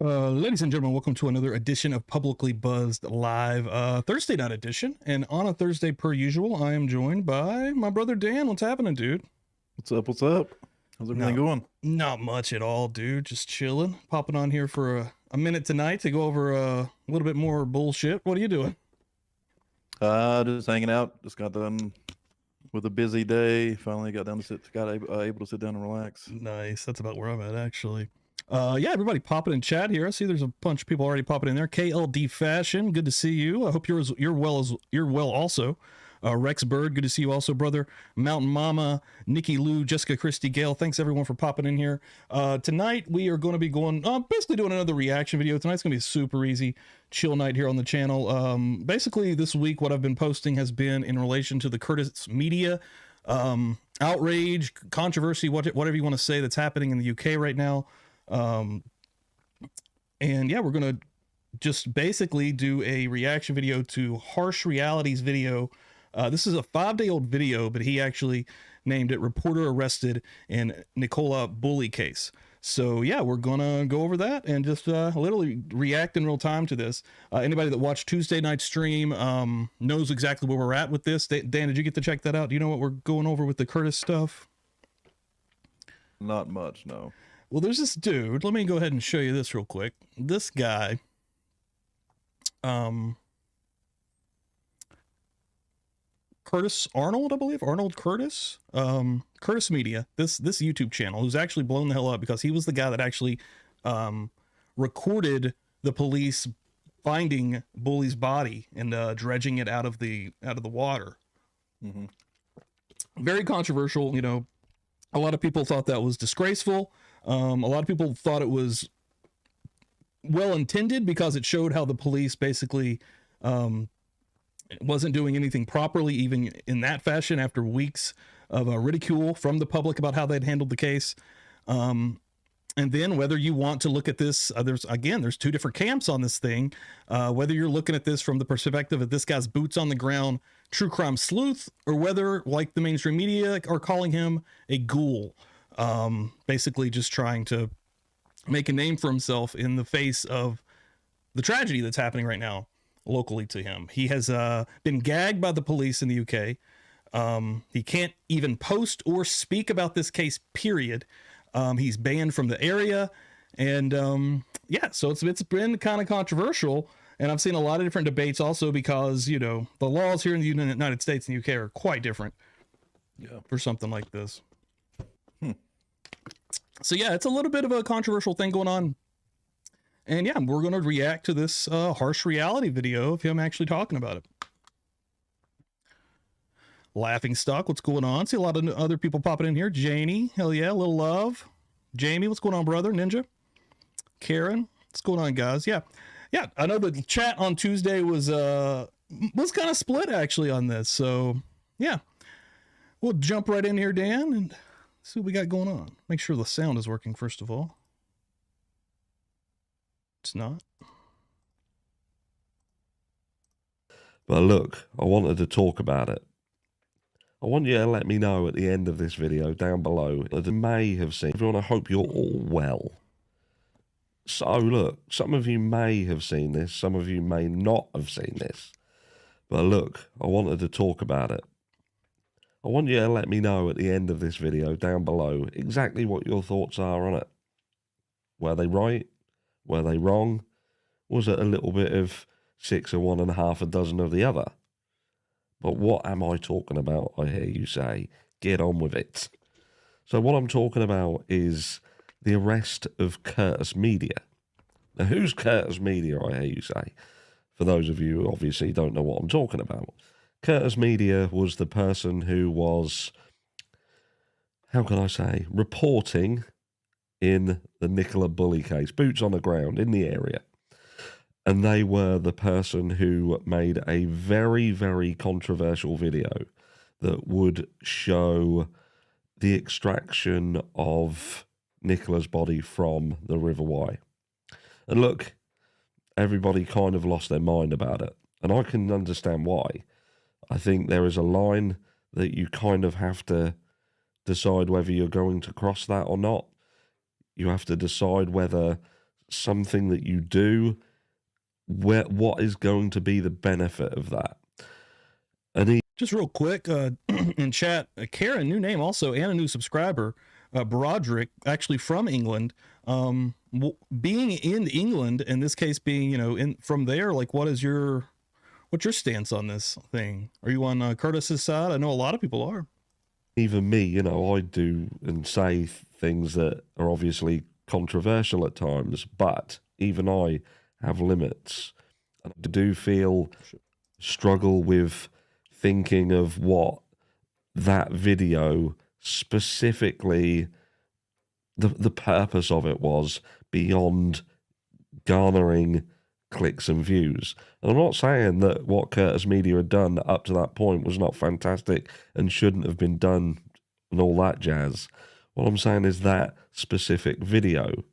Ladies and gentlemen, welcome to another edition of Publicly Buzzed Live, Thursday night edition. And on a Thursday, per usual, I am joined by my brother Dan. What's happening, dude? What's up? What's up? How's everything going? Not much at all, dude. Just chilling. Popping on here for a minute tonight to go over a little bit more bullshit. What are you doing? Just hanging out. Just got done with a busy day. Finally got able to sit down and relax. Nice. That's about where I'm at, actually. Yeah, everybody popping in chat here. I see there's a bunch of people already popping in there. KLD Fashion, good to see you. I hope you're well also. Rex Bird, good to see you also, brother. Mountain Mama, Nikki Lou, Jessica Christie, Gail, thanks everyone for popping in here. Tonight we are going to be basically doing another reaction video. Tonight's going to be a super easy, chill night here on the channel. Basically this week what I've been posting has been in relation to the Curtis media outrage, controversy, whatever you want to say that's happening in the UK right now. And yeah, we're going to just basically do a reaction video to Harsh Reality's video. This is a 5-day-old video, but he actually named it Reporter Arrested in Nicola Bulley Case. So yeah, we're going to go over that and just literally react in real time to this. Anybody that watched Tuesday night stream knows exactly where we're at with this. Dan, did you get to check that out? Do you know what we're going over with the Curtis stuff? Not much, no. Well, there's this dude. Let me go ahead and show you this real quick. This guy, Curtis Arnold, I believe, Arnold Curtis, Curtis Media, this YouTube channel, who's actually blown the hell up because he was the guy that actually recorded the police finding Bulley's body and dredging it out of the water. Mm-hmm. Very controversial. You know, a lot of people thought that was disgraceful. A lot of people thought it was well intended because it showed how the police basically wasn't doing anything properly, even in that fashion, after weeks of ridicule from the public about how they'd handled the case. And then whether you want to look at this, there's two different camps on this thing. Whether you're looking at this from the perspective of this guy's boots on the ground, true crime sleuth, or whether, like the mainstream media are calling him, a ghoul. Basically just trying to make a name for himself in the face of the tragedy that's happening right now locally to him. He has been gagged by the police in the UK. He can't even post or speak about this case, period. He's banned from the area. And yeah, so it's been kind of controversial. And I've seen a lot of different debates also because, you know, the laws here in the United States and the UK are quite different for something like this. So yeah, it's a little bit of a controversial thing going on. And yeah, we're going to react to this Harsh Reality video of him actually talking about it. Laughing Stock, what's going on? See a lot of other people popping in here. Janie, hell yeah, little love. Jamie, what's going on, brother? Ninja. Karen, what's going on, guys? Yeah, I know the chat on Tuesday was kind of split actually on this. So yeah, we'll jump right in here, Dan, and see what we got going on. Make sure the sound is working first of all. It's not. But look, I wanted to talk about it. I want you to let me know at the end of this video down below that you may have seen. Everyone, I hope you're all well. So look, some of you may have seen this, some of you may not have seen this. But look, I wanted to talk about it. I want you to let me know at the end of this video down below exactly what your thoughts are on it. Were they right? Were they wrong? Was it a little bit of 6 of one and half a dozen of the other? But what am I talking about, I hear you say? Get on with it. So what I'm talking about is the arrest of Curtis Media. Now, who's Curtis Media, I hear you say? For those of you who obviously don't know what I'm talking about. Curtis Media was the person who was, how can I say, reporting in the Nicola Bulley case, boots on the ground in the area. And they were the person who made a very, very controversial video that would show the extraction of Nicola's body from the River Wye. And look, everybody kind of lost their mind about it. And I can understand why. I think there is a line that you kind of have to decide whether you're going to cross that or not. You have to decide whether something that you do, what is going to be the benefit of that? And just real quick, in chat, Karen, new name also, and a new subscriber, Broderick, actually from England. Being in England, in this case being, you know, from there, like, what's your stance on this thing? Are you on Curtis's side? I know a lot of people are. even me, you know, I do and say things that are obviously controversial at times, but even I have limits. And I do feel struggle with thinking of what that video specifically, the purpose of it was beyond garnering clicks and views. And I'm not saying that what Curtis Media had done up to that point was not fantastic and shouldn't have been done and all that jazz. What I'm saying is that specific video.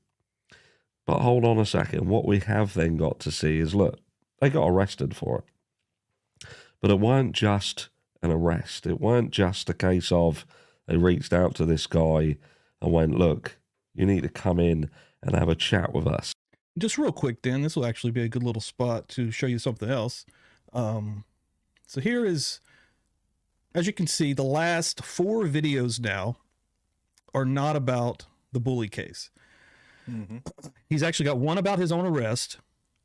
But hold on a second. What we have then got to see is, look, they got arrested for it. But it weren't just an arrest. It weren't just a case of they reached out to this guy and went, look, you need to come in and have a chat with us. Just real quick, Dan, this will actually be a good little spot to show you something else. So here is, as you can see, the last 4 videos now are not about the Bulley case. Mm-hmm. He's actually got one about his own arrest,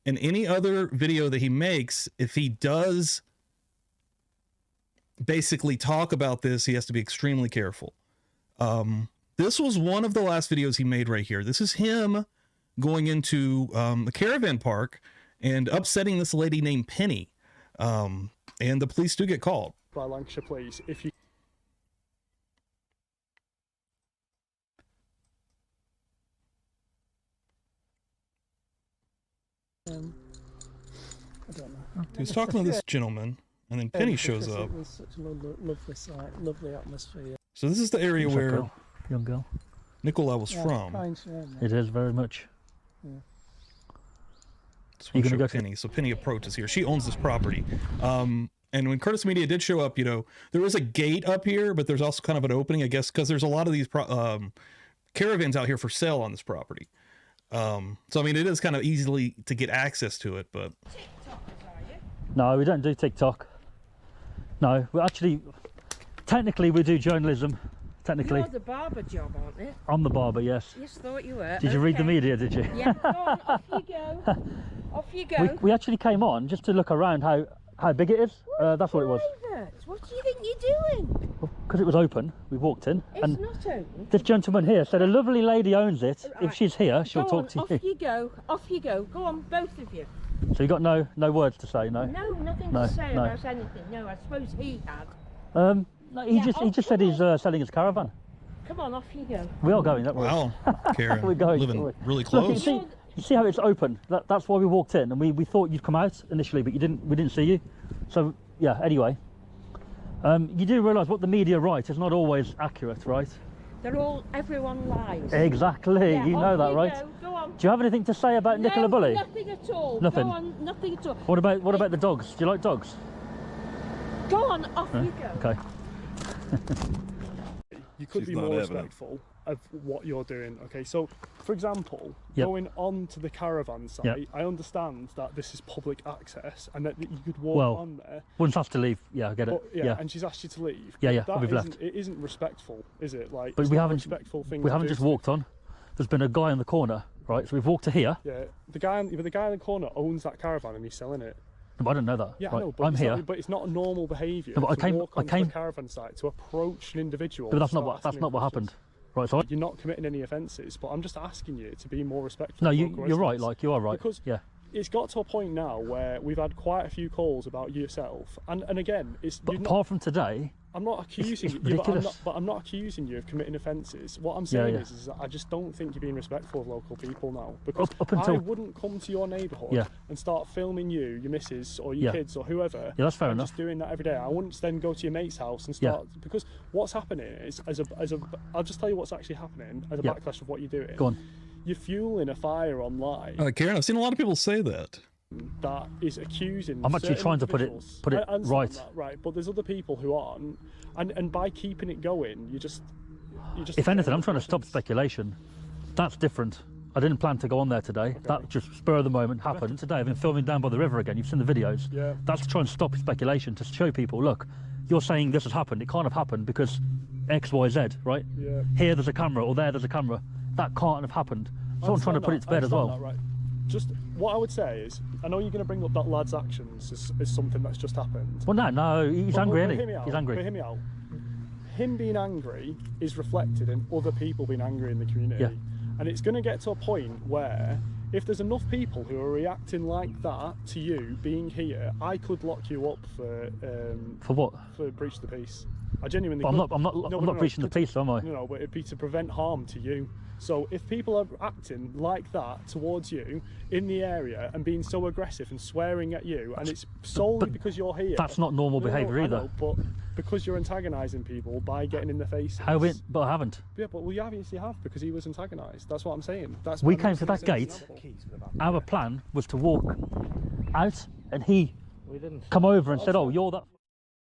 and any other video that he makes, if he does basically talk about this, he has to be extremely careful. This was one of the last videos he made right here. This is him going into the caravan park and upsetting this lady named Penny. And the police do get called. By Lancashire Police, if you... I don't know. He's talking to this gentleman, and then Penny shows up. It was such a lovely sight, lovely atmosphere. So this is the area where young girl Nicola was from. It is very much. Yeah. You're gonna go Penny. So Penny approaches here. She owns this property. And when Curtis Media did show up, you know, there is a gate up here, but there's also kind of an opening, I guess, because there's a lot of these caravans out here for sale on this property. So I mean, it is kind of easily to get access to it, but No, we don't do TikTok. No, we actually, technically, we do journalism. Technically. You're the barber job, aren't it? I'm the barber, yes. Yes, thought you were. Did you read the media, did you? Yeah, go on, off you go. Off you go. We actually came on just to look around how big it is. That's what it was. What do you think you're doing? Because it was open, we walked in. It's and not open. this gentleman here said a lovely lady owns it. Right. If she's here, she'll Go talk on, to off you. you go. Off you go. Go on, both of you. So you got no words to say, no? No, nothing No, to say no. about anything. No, I suppose he had. No, he Yeah, just said he's selling his caravan. Come on, off you go. We are going, that way. wow, Karen, We're going, living sorry. really Look, close. you see how it's open? That's why we walked in, and we thought you'd come out initially, but we didn't see you. So yeah, anyway. You do realise what the media write is not always accurate, right? Everyone lies. Exactly, Yeah, you know off that, you right? Go. Go on. Do you have anything to say about Nicola No, Bulley? nothing at all. Nothing? Go on, nothing at all. What about the dogs? Do you like dogs? Go on, off you go. Okay. You could She's be not more evident. respectful of what you're doing. Okay, so for example, Yep. going on to the caravan site, Yep. I understand that this is public access and that you could walk Well, on there. Once have to leave. Yeah, I get it. But, yeah, Yeah. and she's asked you to leave. Yeah, yeah, That we've left. It isn't respectful, is it? Like, But it's we not a haven't. respectful thing. We to haven't do just to- walked on. There's been a guy in the corner, right? So we've walked to here. Yeah, the guy in the corner owns that caravan and he's selling it. But I don't know that. Yeah, right? I know, but I'm it's here. Not, but it's not normal behaviour. No, but I to came- walk I onto came- the caravan site to approach an individual. But that's and not start what asking him questions. happened. Right. So You're not committing any offences, but I'm just asking you to be more respectful. no, of you're local right. residents. Like you are right. Because yeah. it's got to a point now where we've had quite a few calls about yourself, and again, it's. But you're apart from today, I'm not accusing it's you, ridiculous. but I'm not accusing you of committing offences. What I'm saying yeah. is that I just don't think you're being respectful of local people now. Because Up until- I wouldn't come to your neighbourhood Yeah. and start filming you, your missus, or your Yeah. kids, or whoever. Yeah, that's fair and enough. Just doing that every day. I wouldn't then go to your mate's house and Yeah. start because what's happening is I'll just tell you what's actually happening as a Yeah. backlash of what you're doing. Go on. You're fueling a fire online Karen, I've seen a lot of people say that. that is accusing. I'm actually certain trying to put it individuals. right. I understand that, right, but there's other people who aren't, and by keeping it going, you just. If anything, I'm trying to stop speculation. That's different. I didn't plan to go on there today. Okay. That just spur of the moment happened. Today I've been filming down by the river again. You've seen the videos. Yeah. That's to try and stop speculation, to show people, look, you're saying this has happened. It can't have happened because X, Y, Z, right? Yeah. Here there's a camera, or there's a camera. That can't have happened. So I'm trying to put it to bed as well. That, right. Just what I would say is, I know you're going to bring up that lad's actions as something that's just happened. Well, no, he's angry, But isn't hear he? me out, He's angry. but hear me out. Him being angry is reflected in other people being angry in the community. Yeah. And it's going to get to a point where if there's enough people who are reacting like that to you being here, I could lock you up for what? For breach of the peace. I genuinely But could. I'm not breaching the peace, am I? No, but it'd be to prevent harm to you. So if people are acting like that towards you in the area and being so aggressive and swearing at you, and it's solely because you're here. That's not normal behaviour I either. know, but because you're antagonising people by getting in their faces. But I haven't. Yeah, but we obviously have, because he was antagonised. That's what I'm saying. We came to that gate. Our plan was to walk out, and he come over and said, "Oh, you're that."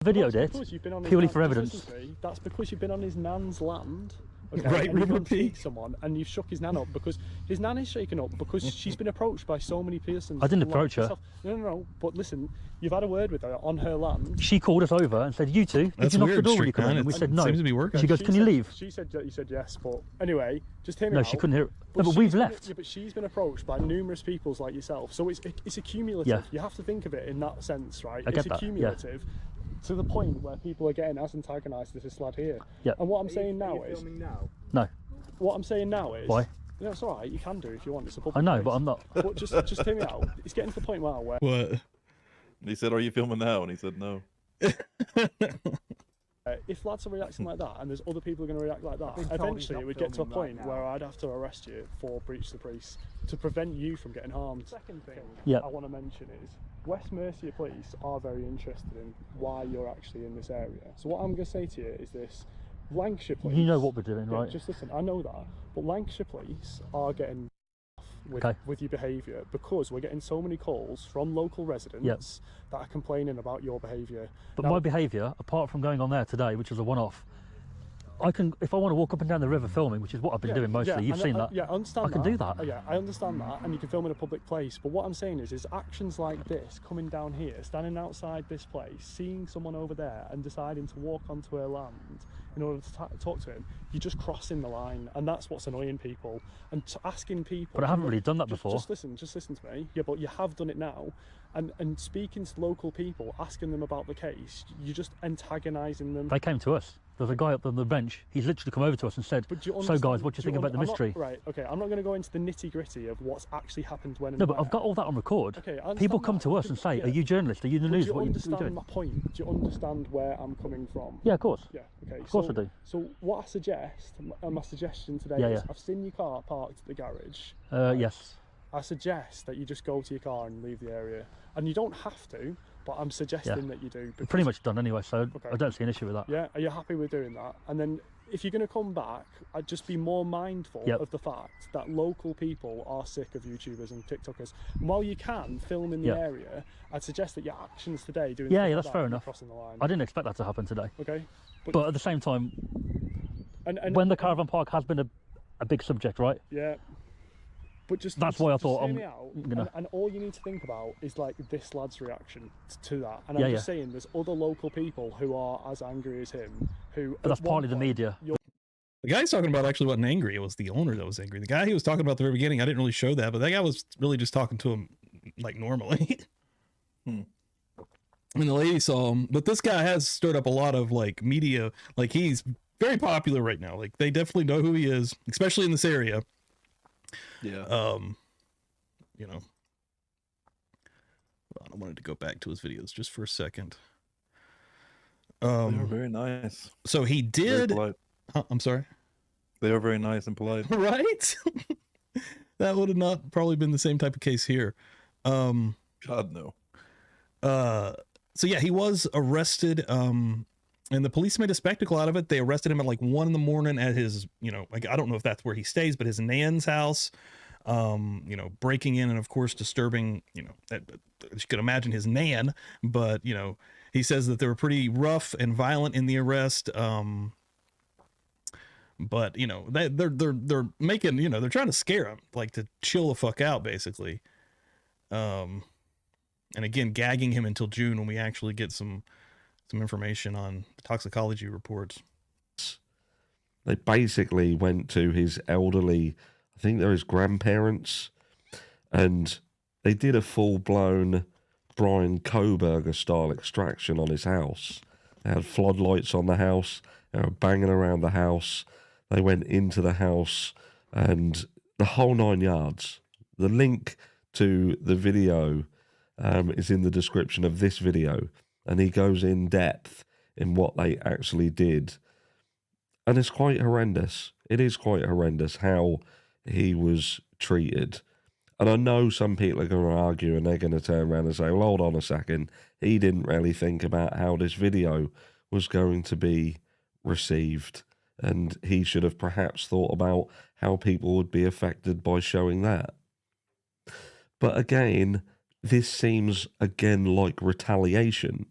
Videoed it purely for evidence. That's because you've been on his nan's land. Okay, Right, and you've River gone to P. meet someone and you've shook his nan up because his nan is shaken up because she's been approached by so many persons. I didn't like approach her. yourself. No. But listen, you've had a word with her on her land. She called us over and said, "You two, did That's you knock the weird, door when you Strick, come in?" man. And we It said no. seems to be working. She goes, "Can you leave?" She said that you said yes, but anyway, just hear me No, out. she couldn't hear it. No, but she's we've been- left. Yeah, but she's been approached by numerous peoples like yourself, so it's a cumulative. Yeah. You have to think of it in that sense, right? I get It's a that, yeah. cumulative. To the point where people are getting as antagonised as this lad here. Yeah. And what I'm saying now is, No. what I'm saying now is, Why? No, it's all right. You can do if you want. It's a public I know, place. but I'm not. But just hear me out. It's getting to the point now where What? He said, "Are you filming now?" And he said, "No." if lads are reacting like that, and there's other people going to react like that, eventually it would get to a point where I'd have to arrest you for breach of the peace to prevent you from getting harmed. Second thing Yep. I want to mention is West Mercia Police are very interested in why you're actually in this area. So what I'm going to say to you is this: Lancashire Police. You know what we're doing, Yeah, right? just listen. I know that, but Lancashire Police are getting Okay. with your behaviour because we're getting so many calls from local residents that are complaining about your behaviour. But Now- my behaviour, apart from going on there today, which was a one-off, I can, if I want to walk up and down the river filming, which is what I've been doing mostly. You've and seen that. Yeah, I understand. I can do that. Yeah, I understand that, and you can film in a public place. But what I'm saying is actions like this, coming down here, standing outside this place, seeing someone over there, and deciding to walk onto her land in order to talk to him, you're just crossing the line, and that's what's annoying people. And asking people. But I haven't really done that before. Just listen to me. Yeah, but you have done it now. And speaking to local people, asking them about the case, you're just antagonising them. They came to us. There was a guy up on the bench. He's literally come over to us and said, But do you "So, guys, understand- what do you think about the I'm not- mystery?" right, okay, I'm not going to go into the nitty gritty of what's actually happened when and No, but where. I've got all that on record. Okay, I understand People come that. to us and say, Yeah. "Are you journalists? Are you in the But news? do you What are you understand doing?" my point? Do you understand where I'm coming from? Yeah, of course. Yeah, okay. Of course I do. So what I suggest, my suggestion today Yeah, is, yeah. I've seen your car parked at the garage. Yes. I suggest that you just go to your car and leave the area. And you don't have to, but I'm suggesting that you do. We're pretty much done anyway, so Okay. I don't see an issue with that. Yeah, are you happy with doing that? And then if you're going to come back, I'd just be more mindful Yep. of the fact that local people are sick of YouTubers and TikTokers. And while you can film in the Yep. area, I'd suggest that your actions today doing Yeah, stuff yeah, like that's that, fair you're enough. crossing the line. I didn't expect that to happen today. Okay. But at the same time, and when the caravan park has been a big subject, right? Yeah. But That's why I thought hear I'm me out, gonna- and all you need to think about is like this lad's reaction to that. And Yeah, I'm just yeah. saying, there's other local people who are as angry as him. Who, But that's at one partly the point- media. The guy he's talking about actually wasn't angry. It was the owner that was angry. The guy he was talking about at the very beginning, I didn't really show that, but that guy was really just talking to him like normally. And the lady saw him, but this guy has stirred up a lot of like media. Like he's very popular right now. Like they definitely know who he is, especially in this area. Yeah. You know, I wanted to go back to his videos just for a second. They are very nice. So he Very did. polite. I'm sorry. They are very nice and polite. Right? That would have not probably been the same type of case here. God, no. So yeah, he was arrested. And the police made a spectacle out of it. They arrested him at like 1 a.m. at his, like, I don't know if that's where he stays, but his nan's house, breaking in and of course disturbing, that you could imagine his nan, but he says that they were pretty rough and violent in the arrest. But you know, they're making, you know, they're trying to scare him, like to chill the fuck out, basically. And again, gagging him until June when we actually get some information on the toxicology reports. They basically went to his elderly, I think they're his grandparents, and they did a full-blown Brian Koberger style extraction on his house. They had floodlights on the house. They were banging around the house. They went into the house and the whole 9 yards. The link to the video is in the description of this video, and he goes in depth in what they actually did. And it's quite horrendous. It is quite horrendous how he was treated. And I know some people are going to argue and they're going to turn around and say, well, hold on a second. He didn't really think about how this video was going to be received. And he should have perhaps thought about how people would be affected by showing that. But again, this seems again like retaliation.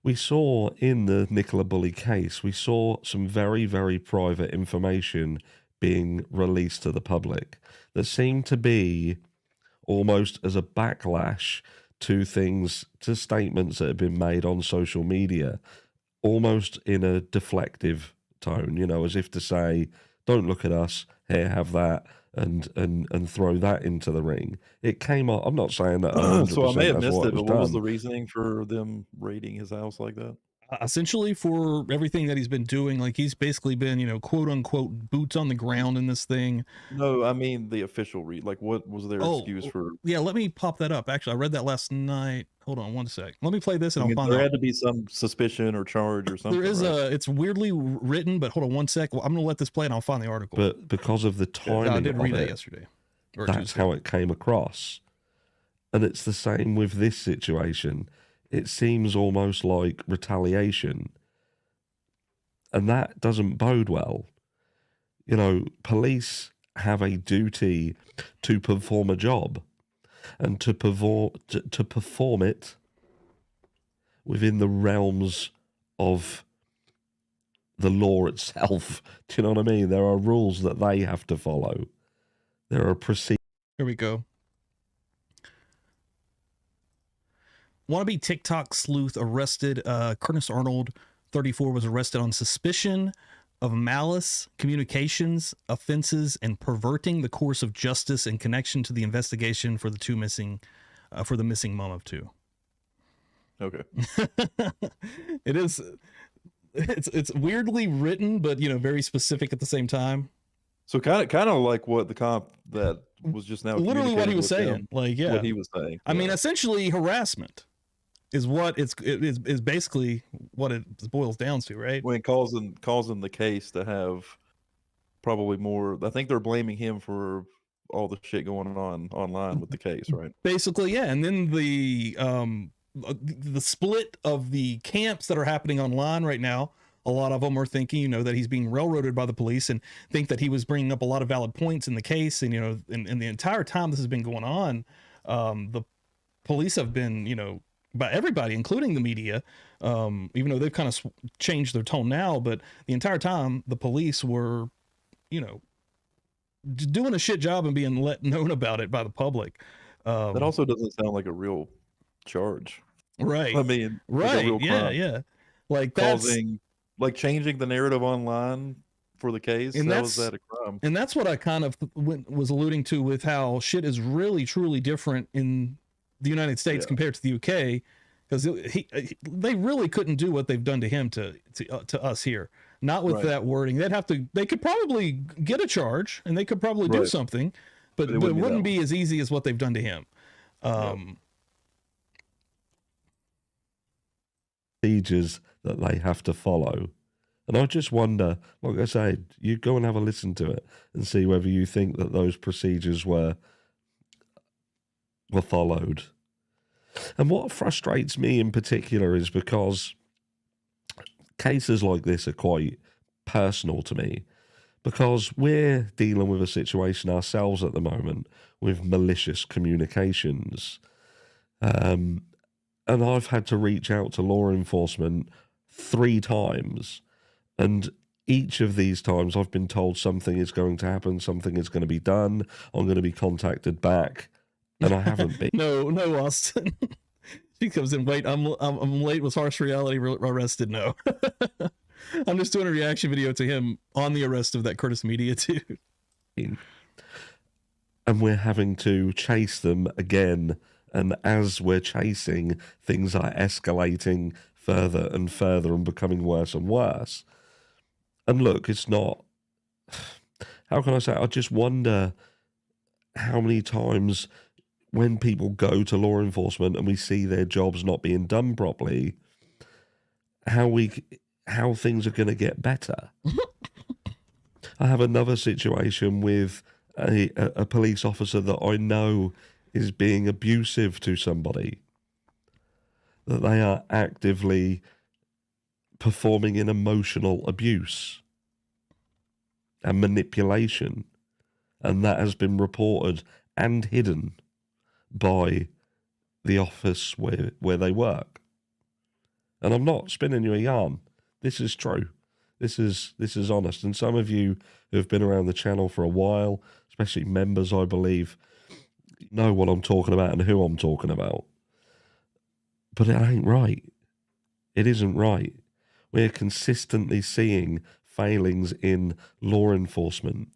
We saw in the Nicola Bulley case, we saw some very, very private information being released to the public that seemed to be almost as a backlash to things, to statements that have been made on social media, almost in a deflective tone, you know, as if to say, don't look at us, here, have that, and throw that into the ring. It came up, I'm not saying that 100% so I may have that's missed what it, but was what was done. the reasoning for them raiding his house like that? Essentially for everything that he's been doing, like he's basically been, you know, quote unquote boots on the ground in this thing. No, I mean the official read. Like, what was their excuse for? Yeah, let me pop that up. Actually, I read that last night. Hold on one sec. Let me play this and I mean, I'll find there out. had to be some suspicion or charge or something. There is right? it's weirdly written, but hold on one sec. Well, I'm gonna let this play and I'll find the article. But because of the timing I did read of that it, yesterday. Or that's Tuesday. how it came across. And it's the same with this situation. It seems almost like retaliation. And that doesn't bode well. You know, police have a duty to perform a job and to perform it within the realms of the law itself. Do you know what I mean? There are rules that they have to follow. There are procedures. Here we go. Wannabe TikTok sleuth arrested. Curtis Arnold, 34, was arrested on suspicion of malice, communications, offenses, and perverting the course of justice in connection to the investigation for the missing mom of two. Okay. It is. It's weirdly written, but you know, very specific at the same time. So kind of like what the comp that was just now. Literally what he was saying. Him, like, yeah, what he was saying. I mean, essentially harassment is what it is basically what it boils down to, right? When causing the case to have probably more. I think they're blaming him for all the shit going on online with the case, right? Basically, yeah. And then the split of the camps that are happening online right now. A lot of them are thinking, you know, that he's being railroaded by the police and think that he was bringing up a lot of valid points in the case. And, you know, and the entire time this has been going on, the police have been, you know, by everybody, including the media, even though they've kind of changed their tone now, but the entire time the police were, you know, doing a shit job and being known about it by the public. That also doesn't sound like a real charge. Right. I mean, right. Like a real crime. Yeah. Like that's like changing the narrative online for the case. And was that a crime? And that's what I kind of was alluding to with how shit is really, truly different in the United States compared to the UK, because they really couldn't do what they've done to him to us here. Not with that wording. They could probably get a charge and they could probably do something, but it wouldn't be as easy as what they've done to him. Procedures that they have to follow. And I just wonder, like I said, you go and have a listen to it and see whether you think that those procedures were followed. And what frustrates me in particular is because cases like this are quite personal to me, because we're dealing with a situation ourselves at the moment with malicious communications. And I've had to reach out to law enforcement 3 times. And each of these times I've been told something is going to happen, something is going to be done, I'm going to be contacted back, and I haven't been. No, Austin. She comes in, wait, I'm late, was harsh reality arrested? No. I'm just doing a reaction video to him on the arrest of that Curtis Media dude. And we're having to chase them again, and as we're chasing, things are escalating further and further and becoming worse and worse. And look, it's not, how can I say, I just wonder how many times when people go to law enforcement and we see their jobs not being done properly, how things are going to get better. I have another situation with a police officer that I know is being abusive to somebody, that they are actively performing in emotional abuse and manipulation, and that has been reported and hidden by the office where they work. And I'm not spinning you a yarn. This is true. This is honest. And some of you who have been around the channel for a while, especially members, I believe, know what I'm talking about and who I'm talking about. But it ain't right. It isn't right. We're consistently seeing failings in law enforcement.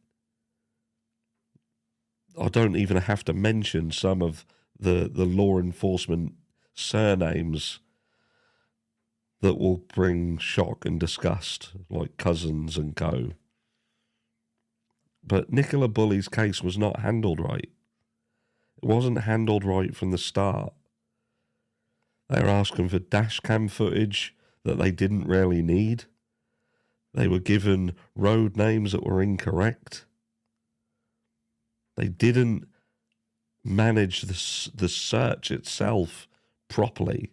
I don't even have to mention some of the law enforcement surnames that will bring shock and disgust, like Cousins and co. But Nicola Bulley's case was not handled right. It wasn't handled right from the start. They were asking for dash cam footage that they didn't really need. They were given road names that were incorrect. They didn't manage the search itself properly.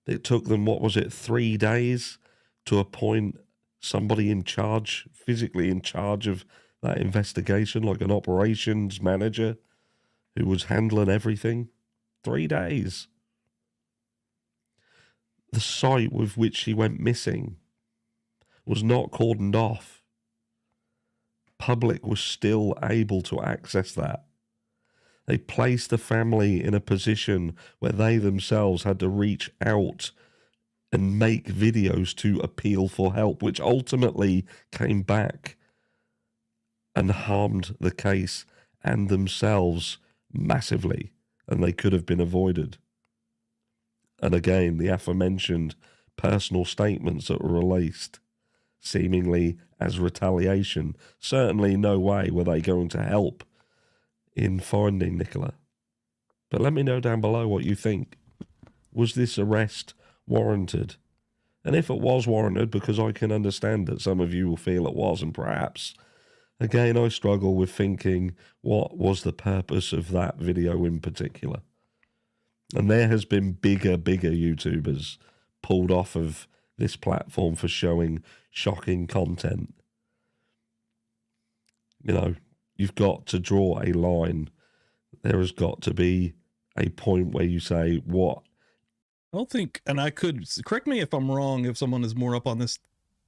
It took them, 3 days to appoint somebody in charge, physically in charge of that investigation, like an operations manager who was handling everything. 3 days. The site with which she went missing was not cordoned off. Public was still able to access that. They placed the family in a position where they themselves had to reach out and make videos to appeal for help, which ultimately came back and harmed the case and themselves massively, and they could have been avoided. And again, the aforementioned personal statements that were released, seemingly as retaliation, certainly no way were they going to help in finding Nicola. But let me know down below what you think. Was this arrest warranted? And if it was warranted, because I can understand that some of you will feel it was, and perhaps, again, I struggle with thinking, what was the purpose of that video in particular? And there has been bigger YouTubers pulled off of this platform for showing shocking content. You know, you've got to draw a line. There has got to be a point where you say, what? I don't think, and I could, correct me if I'm wrong, if someone is more up on this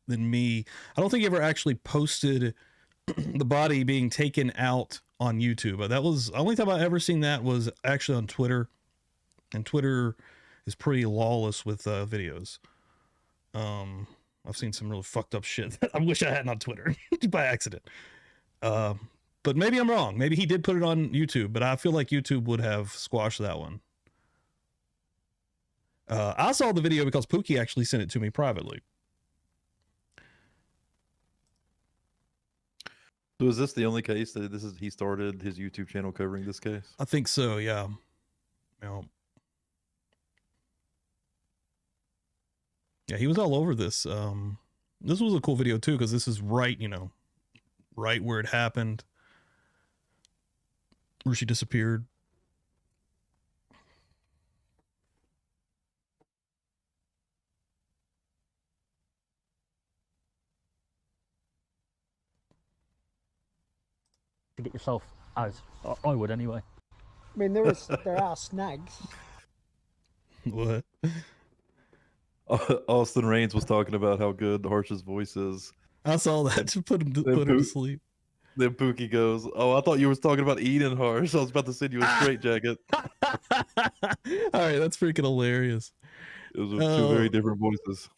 than me, I don't think he ever actually posted the body being taken out on YouTube. That was, the only time I ever seen that was actually on Twitter. And Twitter is pretty lawless with videos. I've seen some really fucked up shit that I wish I hadn't on Twitter by accident. But maybe I'm wrong. Maybe he did put it on YouTube, but I feel like YouTube would have squashed that one. I saw the video because Pookie actually sent it to me privately. So is this the only case that he started his YouTube channel covering this case? I think so, yeah. Yeah, he was all over this. This was a cool video too, because this is right, right where it happened, where she disappeared. To get yourself out. I would anyway. I mean, there are snags. What? Austin Raines was talking about how good Harsh's voice is. I saw that to put him to sleep. Then Pookie goes, "Oh, I thought you was talking about Eden Harsh. I was about to send you a straight jacket." All right, that's freaking hilarious. It was two very different voices.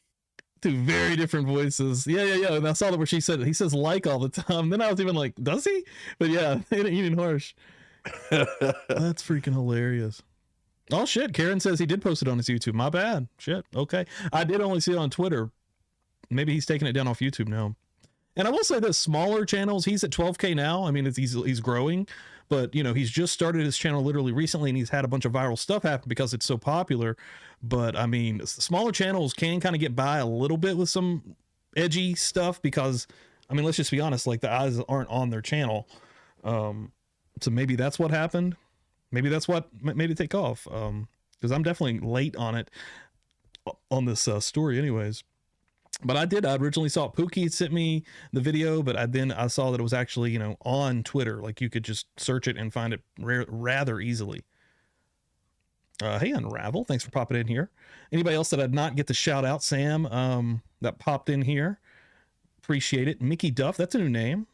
Two very different voices. Yeah. And I saw that where he says like all the time. Then I was even like, does he? But yeah, Eden Harsh. That's freaking hilarious. Oh shit, Karen says he did post it on his YouTube. My bad. Shit. Okay. I did only see it on Twitter. Maybe he's taking it down off YouTube now. And I will say this, smaller channels, he's at 12K now. I mean, he's growing, but you know, he's just started his channel literally recently, and he's had a bunch of viral stuff happen because it's so popular. But I mean, smaller channels can kind of get by a little bit with some edgy stuff because, I mean, let's just be honest, like the eyes aren't on their channel. So maybe that's what happened. Maybe that's what made it take off. Because I'm definitely late on it, on this story anyways. But I originally saw Pookie sent me the video, but I saw that it was actually, you know, on Twitter. Like you could just search it and find it rather easily. Hey, Unravel, thanks for popping in here. Anybody else that I'd not get to shout out? Sam, that popped in here. Appreciate it. Mickey Duff, that's a new name.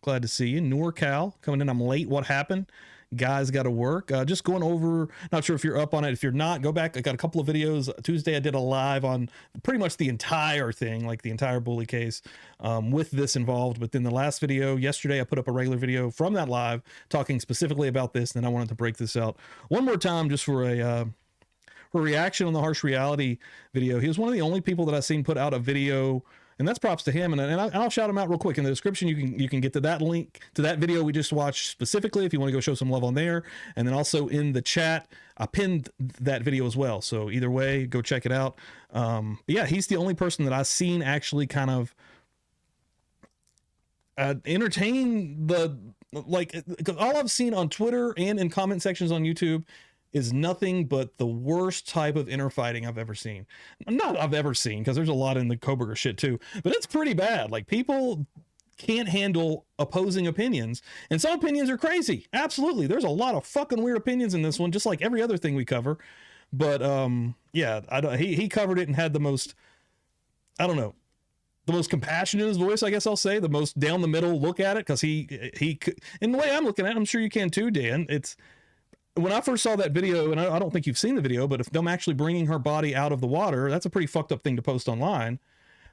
Glad to see you. NorCal coming in. I'm late. What happened? Guys got to work. Just going over, not sure if you're up on it. If you're not, go back. I got a couple of videos. Tuesday I did a live on pretty much the entire thing, like the entire Bulley case, with this involved. But then the last video yesterday, I put up a regular video from that live talking specifically about this. And then I wanted to break this out one more time just for a reaction on the Harsh Reality video. He was one of the only people that I've seen put out a video. And that's props to him. And I'll shout him out real quick in the description. You can get to that link to that video we just watched specifically if you want to go show some love on there. And then also in the chat, I pinned that video as well. So either way, go check it out. But yeah, he's the only person that I've seen actually kind of entertain the, like, all I've seen on Twitter and in comment sections on YouTube is nothing but the worst type of inner fighting I've ever seen. Not I've ever seen, because there's a lot in the Koberger shit too, but it's pretty bad. Like, people can't handle opposing opinions, and some opinions are crazy. Absolutely. There's a lot of fucking weird opinions in this one, just like every other thing we cover. But yeah, he covered it and had the most, I don't know, the most compassion in his voice, I guess I'll say, the most down the middle look at it, because he in the way I'm looking at it, I'm sure you can too, Dan. It's, when I first saw that video, and I don't think you've seen the video, but if them actually bringing her body out of the water, that's a pretty fucked up thing to post online.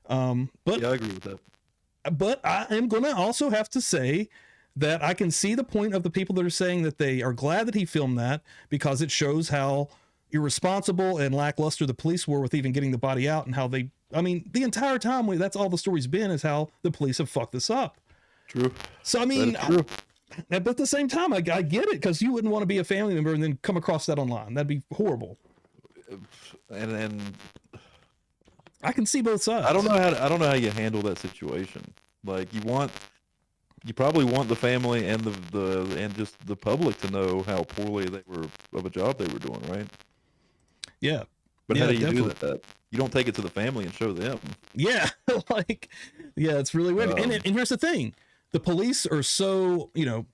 But yeah, I agree with that. But I am going to also have to say that I can see the point of the people that are saying that they are glad that he filmed that, because it shows how irresponsible and lackluster the police were with even getting the body out, and how they, I mean, the entire time that's all the story's been, is how the police have fucked this up. True. So, I mean, but at the same time, I get it, because you wouldn't want to be a family member and then come across that online. That'd be horrible. And I can see both sides. I don't know how you handle that situation. Like, you probably want the family and and just the public to know how poorly they were of a job they were doing, right? Yeah. But yeah, how do you definitely do that? You don't take it to the family and show them. Yeah, like, yeah, it's really weird. And here's the thing. The police are so, you know,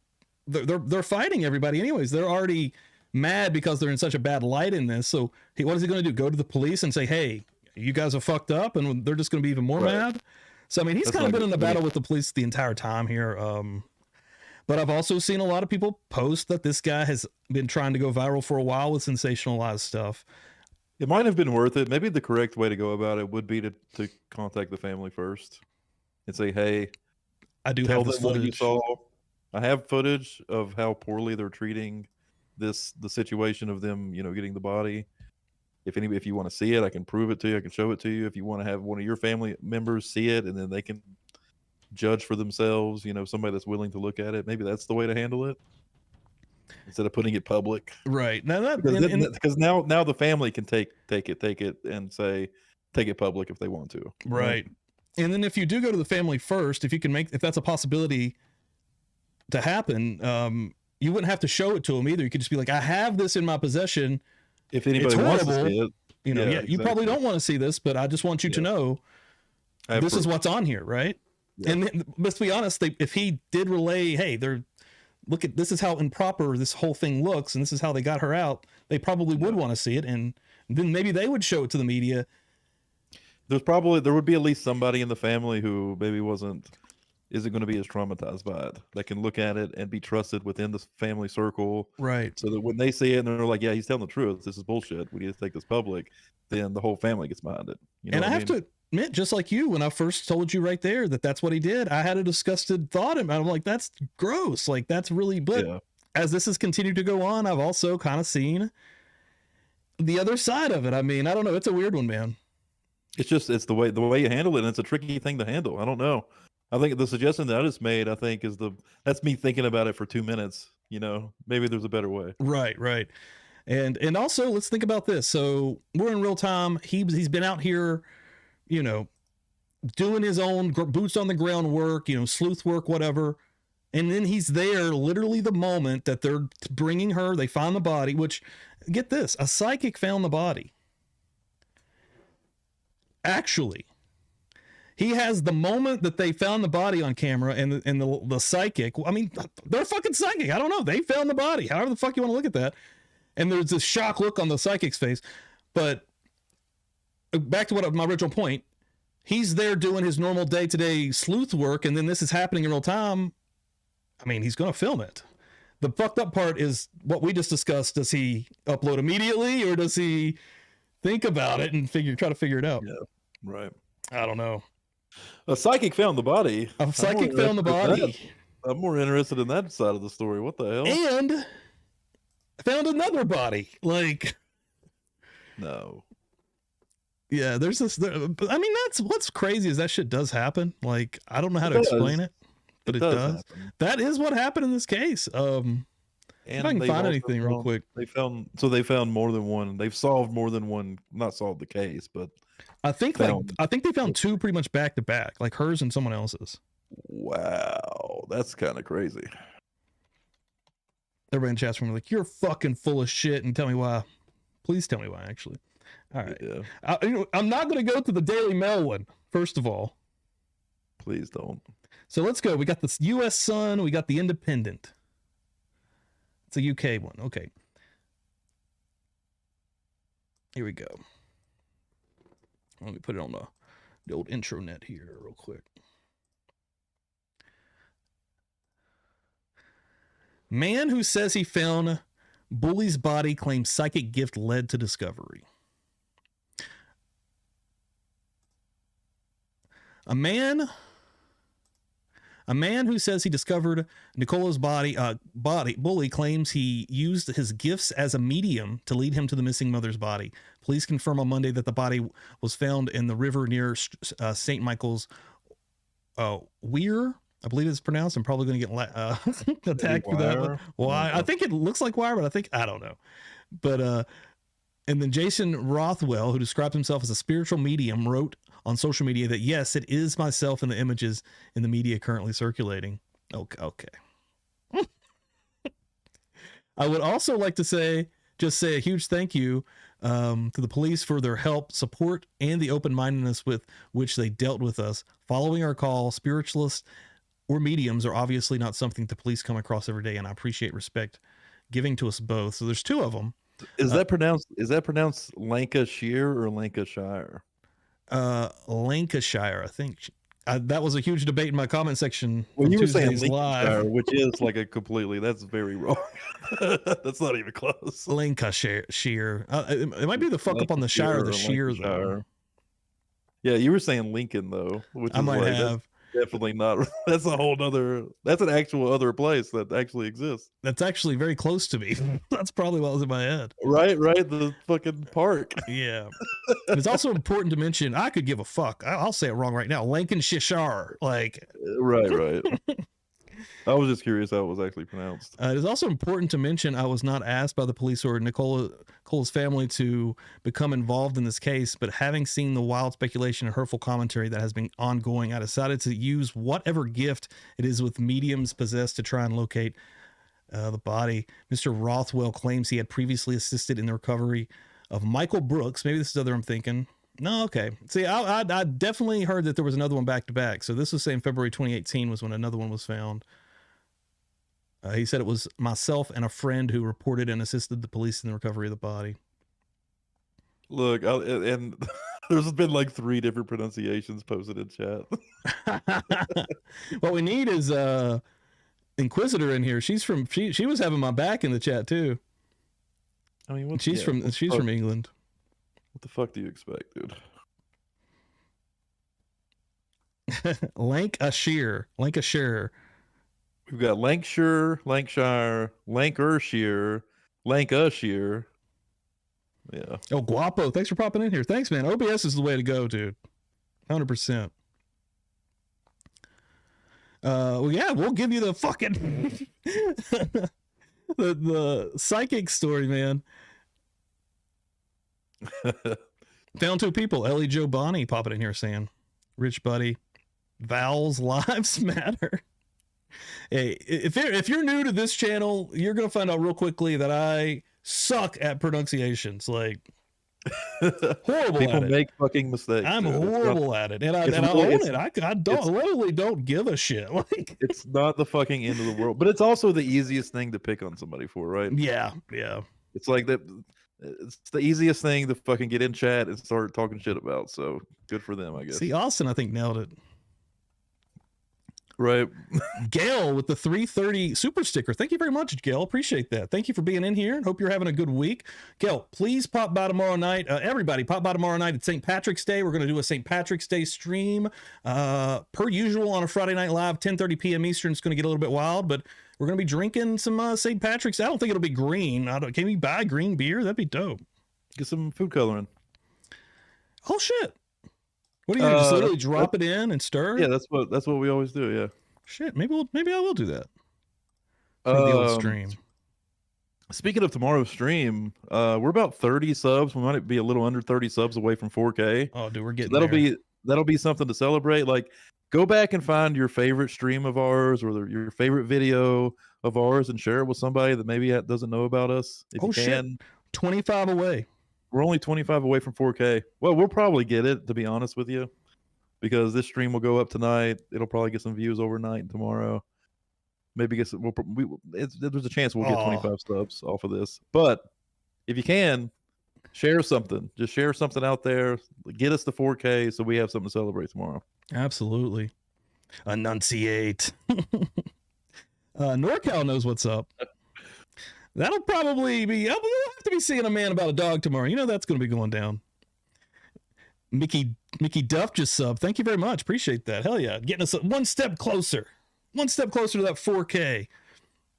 they're fighting everybody anyways. They're already mad because they're in such a bad light in this. So what is he going to do? Go to the police and say, hey, you guys are fucked up, and they're just going to be even more mad? So, I mean, he's kind of been in the battle with the police the entire time here. But I've also seen a lot of people post that this guy has been trying to go viral for a while with sensationalized stuff. It might have been worth it. Maybe the correct way to go about it would be to contact the family first and say, hey, I do tell have this them what you footage. saw. I have footage of how poorly they're treating the situation of them, you know, getting the body. If you want to see it, I can prove it to you. I can show it to you. If you want to have one of your family members see it, and then they can judge for themselves, you know, somebody that's willing to look at it. Maybe that's the way to handle it, instead of putting it public. Right. Now because now the family can take it and say, take it public if they want to. Right. And then if you do go to the family first, if that's a possibility to happen, you wouldn't have to show it to them either. You could just be like, I have this in my possession. If anybody wants to see it, you know, you probably don't want to see this, but I just want you to know this is what's on here, right? Yeah. And then, let's be honest, if he did relay, hey, this is how improper this whole thing looks, and this is how they got her out, they probably would want to see it, and then maybe they would show it to the media, there would be at least somebody in the family who maybe isn't going to be as traumatized by it, that can look at it and be trusted within the family circle, Right. so that when they see it and they're like, yeah, he's telling the truth, this is bullshit, we need to take this public, then the whole family gets behind it. You know And what I have to admit, just like you, when I first told you right there that that's what he did, I had a disgusted thought about it. I'm like, that's gross. Like, that's really, but Yeah. as this has continued to go on, I've also kind of seen the other side of it. I mean, I don't know. It's a weird one, man. It's the way you handle it, and it's a tricky thing to handle. I don't know. I think the suggestion that I just made, I think, that's me thinking about it for 2 minutes. You know, maybe there's a better way. Right, right. And also, let's think about this. So we're in real time. He's been out here, you know, doing his own boots on the ground work, you know, sleuth work, whatever. And then he's there literally the moment that they're bringing her. They find the body, which, get this, a psychic found the body. Actually, he has the moment that they found the body on camera, and the psychic, I mean, they're fucking psychic. I don't know. They found the body. However the fuck you want to look at that. And there's this shock look on the psychic's face. But back to my original point, he's there doing his normal day-to-day sleuth work, and then this is happening in real time. I mean, he's going to film it. The fucked up part is what we just discussed. Does he upload immediately, or does he think about it and try to figure it out? Yeah, right. I don't know. A psychic found the body. A psychic found the body. I'm more interested in that side of the story. What the hell? And found another body. Like, no. Yeah, there's this. I mean, that's what's crazy is that shit does happen. Like, I don't know how to explain it, but it does. Happen. That is what happened in this case. And if I can find anything real quick. They found more than one. They've solved more than one. Not solved the case, but I think they found two pretty much back to back, like hers and someone else's. Wow, that's kind of crazy. Everybody in the chat room like, you're fucking full of shit, and tell me why. Please tell me why. Actually, all right. Yeah. I'm not going to go to the Daily Mail one. First of all, please don't. So let's go. We got the U.S. Sun. We got the Independent. It's a UK one. Okay. Here we go. Let me put it on the old intranet here real quick. Man who says he found Bulley's body claims psychic gift led to discovery. A man who says he discovered Nicola's body, Bulley claims he used his gifts as a medium to lead him to the missing mother's body. Police confirm on Monday that the body was found in the river near St. Michael's Weir. I believe it's pronounced. I'm probably going to get attacked for that one. Why? I think it looks like wire, but I don't know. But and then Jason Rothwell, who describes himself as a spiritual medium, wrote on social media that yes, it is myself in the images in the media currently circulating. Okay. I would also like to say a huge thank you to the police for their help, support, and the open-mindedness with which they dealt with us. Following our call, spiritualists or mediums are obviously not something the police come across every day, and I appreciate respect giving to us both. So there's two of them. Is that pronounced Lancashire or Lancashire? Lancashire, I think. That was a huge debate in my comment section. Well, you were saying Tuesday's Lancashire, live, which is like that's very wrong. That's not even close. Lancashire. It might be the fuck up on the shire or the shear though. Yeah, you were saying Lincoln though, which I might have. Definitely not. That's a whole nother. That's an actual other place that actually exists. That's actually very close to me. That's probably what was in my head. Right. The fucking park. Yeah. It's also important to mention. I could give a fuck. I'll say it wrong right now. Lancashire. Like. Right. I was just curious how it was actually pronounced. It is also important to mention I was not asked by the police or Nicola's family to become involved in this case, but having seen the wild speculation and hurtful commentary that has been ongoing, I decided to use whatever gift it is with mediums possessed to try and locate the body. Mr. Rothwell claims he had previously assisted in the recovery of Michael Brooks. Maybe this is the other I'm thinking. No, okay. See, I definitely heard that there was another one back to back. So this was saying February 2018 was when another one was found. He said it was myself and a friend who reported and assisted the police in the recovery of the body. Look, and There's been like 3 different pronunciations posted in chat. What we need is Inquisitor in here. She's from she was having my back in the chat too. I mean, She's from England. What the fuck do you expect, dude? Lancashire. We've got Lancashire, Lancashire. Yeah. Oh, Guapo, thanks for popping in here. Thanks, man. OBS is the way to go, dude. 100%. Well, yeah, we'll give you the fucking the psychic story, man. Found 2 people. Ellie Joe Bonnie popping in here saying, "Rich buddy, vowels lives matter." Hey, if you're new to this channel, you're gonna find out real quickly that I suck at pronunciations. Like, horrible People at it. make fucking mistakes. I'm dude. horrible at it, and I own it. I literally don't give a shit. Like, It's not the fucking end of the world, but it's also the easiest thing to pick on somebody for, right? yeah. It's like that. It's the easiest thing to fucking get in chat and start talking shit about. So good for them, I guess. See, Austin, I think nailed it. Right. Gail with the 330 super sticker. Thank you very much, Gail. Appreciate that. Thank you for being in here. Hope you're having a good week. Gail, please pop by tomorrow night. Everybody, pop by tomorrow night at St. Patrick's Day. We're going to do a St. Patrick's Day stream. Per usual on a Friday Night Live, 10:30 p.m. Eastern. It's going to get a little bit wild, but we're going to be drinking some St. Patrick's. I don't think it'll be green. Can we buy green beer? That'd be dope. Get some food coloring. Oh, shit. What do you do? Just literally drop it in and stir? Yeah, that's what we always do. Yeah. Shit, maybe I will do that. For the old stream. Speaking of tomorrow's stream, we're about 30 subs. We might be a little under 30 subs away from 4K. Oh, dude, we're getting So that'll be something to celebrate. Like, go back and find your favorite stream of ours or your favorite video of ours and share it with somebody that maybe doesn't know about us. If you can. Shit. 25 away. We're only 25 away from 4K. Well, we'll probably get it, to be honest with you, because this stream will go up tonight. It'll probably get some views overnight and tomorrow. Maybe there's a chance we'll get 25 subs off of this. But if you can, share something. Just share something out there. Get us to 4K so we have something to celebrate tomorrow. Absolutely. Enunciate. NorCal knows what's up. That'll probably be, you'll have to be seeing a man about a dog tomorrow. You know that's going to be going down. Mickey Duff just subbed. Thank you very much. Appreciate that. Hell yeah. Getting us one step closer. One step closer to that 4K.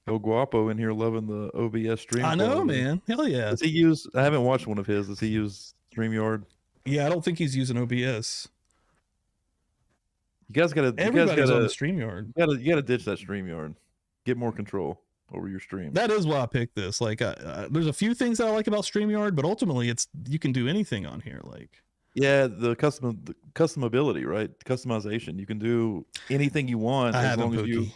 El Guapo in here loving the OBS stream. I know, man. Hell yeah. Does he use, I haven't watched one of his. Does he use StreamYard? Yeah, I don't think he's using OBS. You guys gotta Everybody's on the StreamYard. You gotta ditch that StreamYard. Get more control over your stream. That is why I picked this. Like, there's a few things that I like about StreamYard, but ultimately, you can do anything on here. Like, yeah, the customability, right? Customization. You can do anything you want as long as you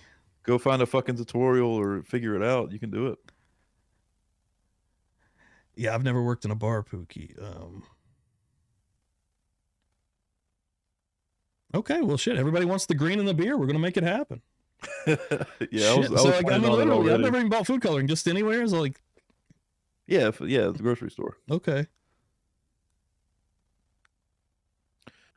go find a fucking tutorial or figure it out. You can do it. Yeah, I've never worked in a bar, Pookie. Okay, well, shit. Everybody wants the green and the beer. We're gonna make it happen. Yeah, I mean, literally, I've never even bought food coloring. Just anywhere is like, yeah, the grocery store. Okay.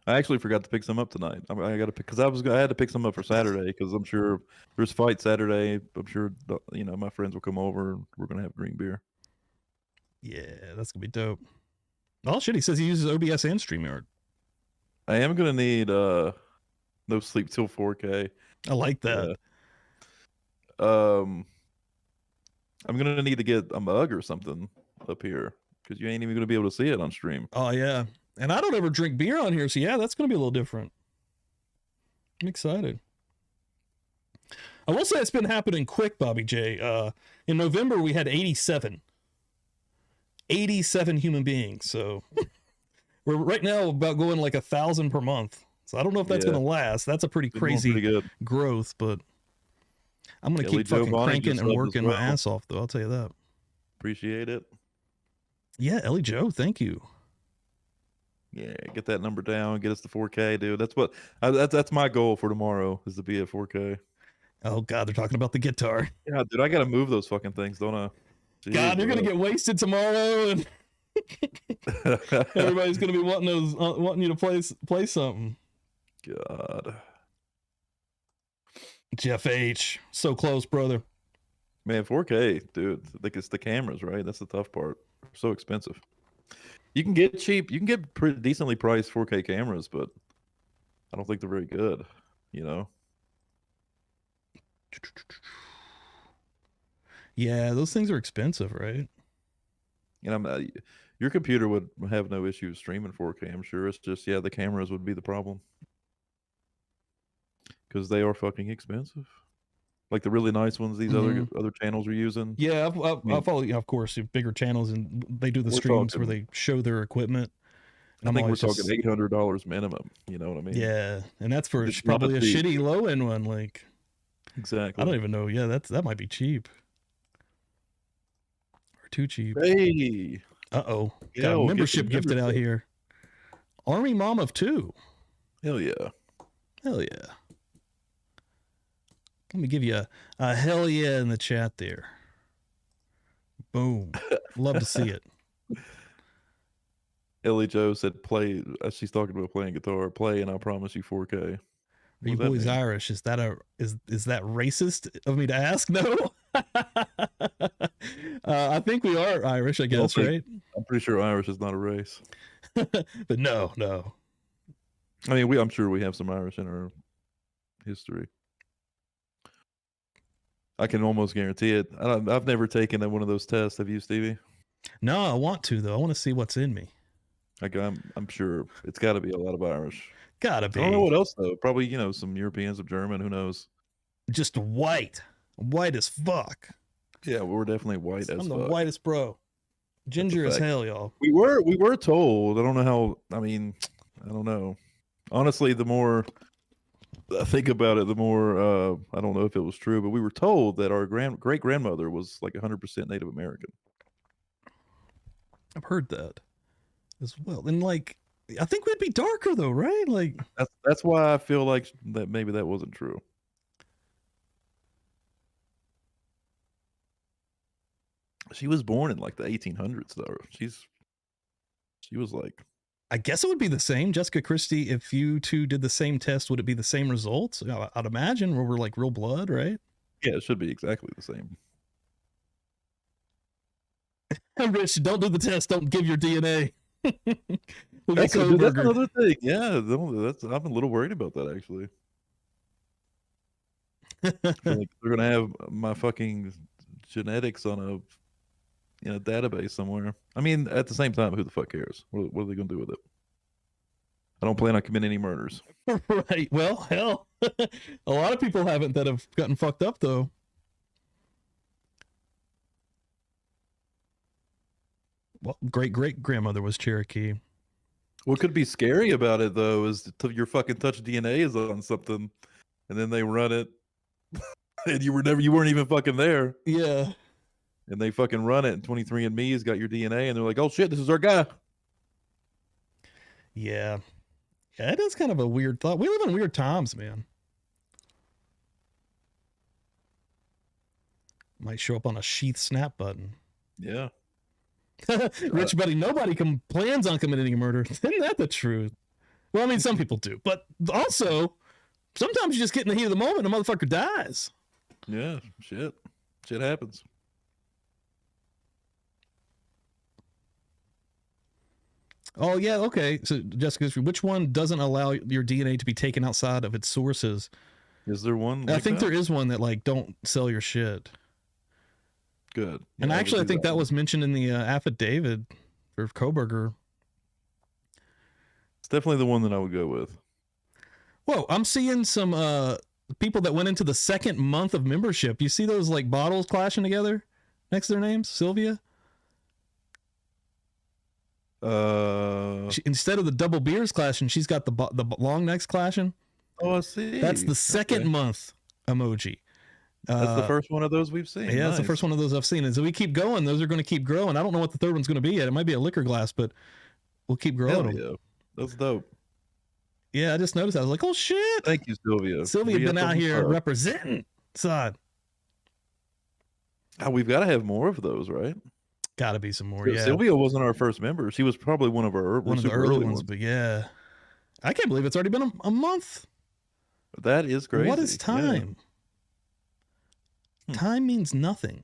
I actually forgot to pick some up tonight. I got to pick because I had to pick some up for Saturday because I'm sure there's fight Saturday. I'm sure my friends will come over and we're gonna have green beer. Yeah, that's gonna be dope. Oh shit, he says he uses OBS and StreamYard. I am gonna need no sleep till 4K. I like that. I'm gonna need to get a mug or something up here because you ain't even gonna be able to see it on stream. Oh yeah, and I don't ever drink beer on here, so yeah, that's gonna be a little different. I'm excited. I will say it's been happening quick, Bobby J. In November we had 87 human beings, so we're right now about going like 1,000 per month. So I don't know if that's gonna last. That's a pretty crazy growth, but I'm gonna keep fucking cranking and working my ass off, though. I'll tell you that. Appreciate it. Yeah, Ellie Joe, thank you. Yeah, get that number down, get us to 4K, dude. That's my goal for tomorrow is to be at 4K. Oh God, they're talking about the guitar. Yeah, dude, I gotta move those fucking things, don't I? Jeez, God, you're gonna get wasted tomorrow. And Everybody's gonna be wanting those, wanting you to play something. God, Jeff H, so close, brother. man, 4K, dude. I think it's the cameras, right? That's the tough part. They're so expensive. You can get cheap. You can get pretty decently priced 4K cameras, but I don't think they're very good. You know. Yeah, those things are expensive, right? And your computer would have no issue streaming 4K. I'm sure it's just the cameras would be the problem because they are fucking expensive. Like the really nice ones these other channels are using. Yeah, I follow. Of course, bigger channels and they do the streams where they show their equipment. I think we're talking $800 minimum. You know what I mean? Yeah, and that's for probably a shitty low end one. Like, exactly. I don't even know. Yeah, that might be cheap or too cheap. Hey, got a membership gifted out here. Army Mom of 2. Hell yeah. Hell yeah. Let me give you a hell yeah in the chat there. Boom. Love to see it. Ellie Joe said, "Play." She's talking about playing guitar. Play, and I promise you 4K. Are you boys Irish? Is that is that racist of me to ask? No. I think we are Irish, I guess, right? I'm pretty sure Irish is not a race. But no. I mean, I'm sure we have some Irish in our history. I can almost guarantee it. I've never taken one of those tests. Have you, Stevie? No, I want to though. I want to see what's in me. I'm sure it's got to be a lot of Irish. Gotta be. I don't know what else though. Probably some Europeans, some German. Who knows? Just white as fuck. Yeah, we're definitely white as fuck. I'm the whitest bro. Ginger as hell, y'all. We were told. I don't know how. I mean, I don't know. Honestly, the more I think about it, the more I don't know if it was true, but we were told that our great grandmother was like 100% Native American. I've heard that as well. And like, I think we'd be darker though, right? Like that's why I feel like that maybe that wasn't true. She was born in like the 1800s though. She was like, I guess it would be the same. Jessica Christie, if you two did the same test, would it be the same results? I'd imagine, where we're like real blood, right? Yeah, it should be exactly the same. Rich, don't do the test. Don't give your DNA. That's another thing. Yeah, I'm a little worried about that actually. Like they're gonna have my fucking genetics on a database somewhere. I mean, at the same time, who the fuck cares? What are they gonna do with it? I don't plan on committing any murders. Right. Well, hell, a lot of people haven't that have gotten fucked up though. Well, great grandmother was Cherokee. What could be scary about it though is your fucking touch DNA is on something, and then they run it, and you weren't even fucking there. Yeah. And they fucking run it, and 23andMe has got your DNA, and they're like, "Oh shit, this is our guy." Yeah, it is kind of a weird thought. We live in weird times, man. Might show up on a sheath snap button. Yeah. Rich buddy, nobody plans on committing a murder. Isn't that the truth? Well, I mean, some people do, but also sometimes you just get in the heat of the moment and a motherfucker dies. Yeah, shit happens. Oh yeah, okay. So Jessica, which one doesn't allow your DNA to be taken outside of its sources? Is there one? I think there is one that like don't sell your shit. Good. And actually, I think that was mentioned in the affidavit for Koberger. It's definitely the one that I would go with. Whoa, I'm seeing some people that went into the second month of membership. You see those like bottles clashing together next to their names? Sylvia? Instead of the double beers clashing, she's got the long necks clashing. Oh, I see. That's the second month emoji. That's the first one of those we've seen. Yeah, That's the first one of those I've seen. And so we keep going. Those are going to keep growing. I don't know what the third one's going to be yet. It might be a liquor glass, but we'll keep growing them. Yeah, that's dope. Yeah, I just noticed. I was like, oh shit. Thank you, Sylvia. Sylvia been out here representing. Sod. We've got to have more of those, right? Got to be some more. Yeah, Sylvia wasn't our first member. She was probably one of the super early ones. But yeah, I can't believe it's already been a month. That is crazy. What is time? Time means nothing.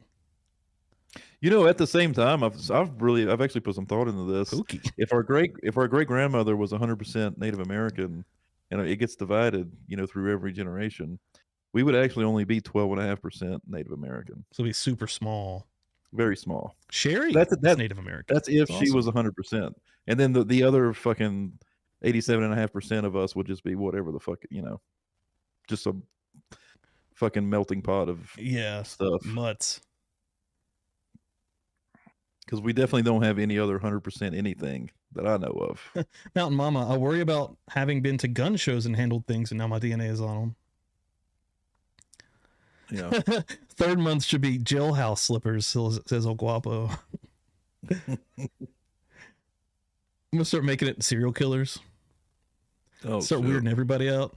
You know, at the same time, I've actually put some thought into this. Pookie. If our great grandmother was 100% Native American, and it gets divided, you know, through every generation, we would actually only be 12.5% Native American. So be super small, very small. Sherry, that's Native American. That's if she was 100%, and then the other fucking 87.5% of us would just be whatever the fuck, you know, just a fucking melting pot of stuff, mutts. Because we definitely don't have any other 100% anything that I know of. Mountain Mama, I worry about having been to gun shows and handled things, and now my DNA is on them. Yeah. Third month should be jailhouse slippers, says El Guapo. I'm gonna start making it serial killers. Start weirding everybody out.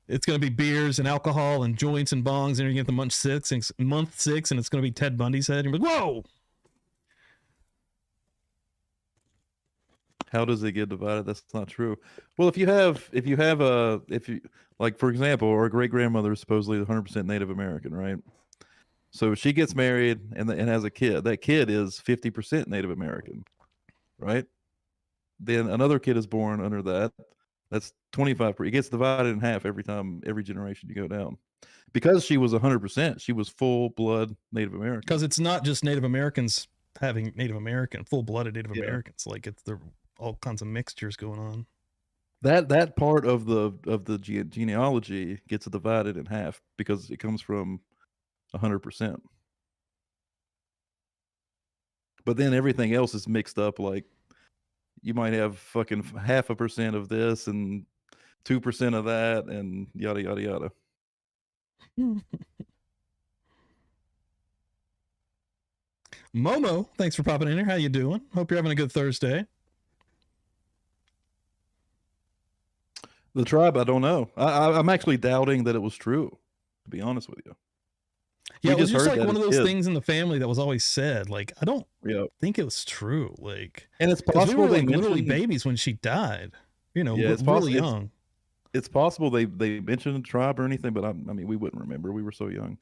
It's gonna be beers and alcohol and joints and bongs, and you're gonna get the month 6, and it's gonna be Ted Bundy's head. And you're like, whoa! How does it get divided? That's not true. Well, if you like, for example, our great grandmother is supposedly 100% Native American, right? So she gets married and has a kid. That kid is 50% Native American, right? Then another kid is born under that. That's 25%. It gets divided in half every generation you go down. Because she was 100%, she was full blood Native American. Because it's not just Native Americans having full blooded Native Americans. Like it's all kinds of mixtures going on. That part of the genealogy gets divided in half because it comes from 100%. But then everything else is mixed up. Like you might have fucking 0.5% of this and 2% of that and yada yada yada. Momo, thanks for popping in here. How you doing? Hope you're having a good Thursday. The tribe, I don't know. I'm actually doubting that it was true, to be honest with you. Yeah, it was just like one of those things in the family that was always said. Like, I don't think it was true. Like, and it's possible we were literally babies when she died. You know, it's really young. It's possible they mentioned a tribe or anything, but I mean, we wouldn't remember. We were so young.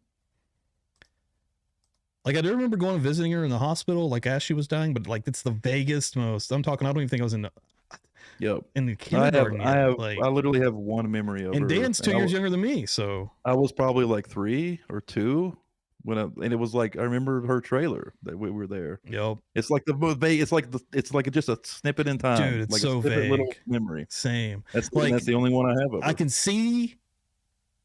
Like, I do remember going and visiting her in the hospital, like as she was dying, but like it's the vaguest, most. I'm talking. I don't even think I was in the kindergarten. I literally have one memory of her. And Dan's 2 years younger than me, so I was probably like 3 or 2 and it was like I remember her trailer that we were there. Yep. It's like it's like just a snippet in time. Dude, it's like so vague. Little memory. Same. That's the only one I have of her. I can see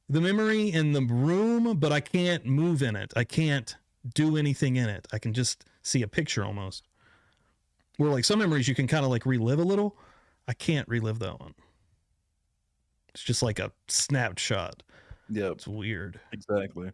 the memory in the room, but I can't move in it. I can't do anything in it. I can just see a picture almost. Where like some memories you can kind of like relive a little. I can't relive that one. It's just like a snapshot. Yeah. It's weird. Exactly.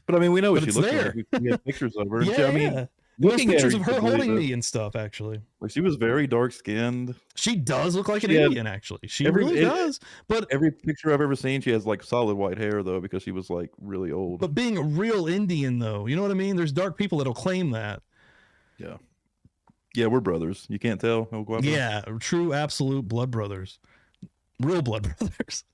But I mean, we know what she looks like. We have pictures of her. Yeah. I mean, there's pictures of her holding me and stuff, actually. Like she was very dark skinned. She does look like an Indian, actually. She really does. But every picture I've ever seen, she has like solid white hair though, because she was like really old. But being a real Indian though, you know what I mean? There's dark people that'll claim that. Yeah. Yeah, we're brothers. You can't tell. Yeah, true, absolute blood brothers. Real blood brothers.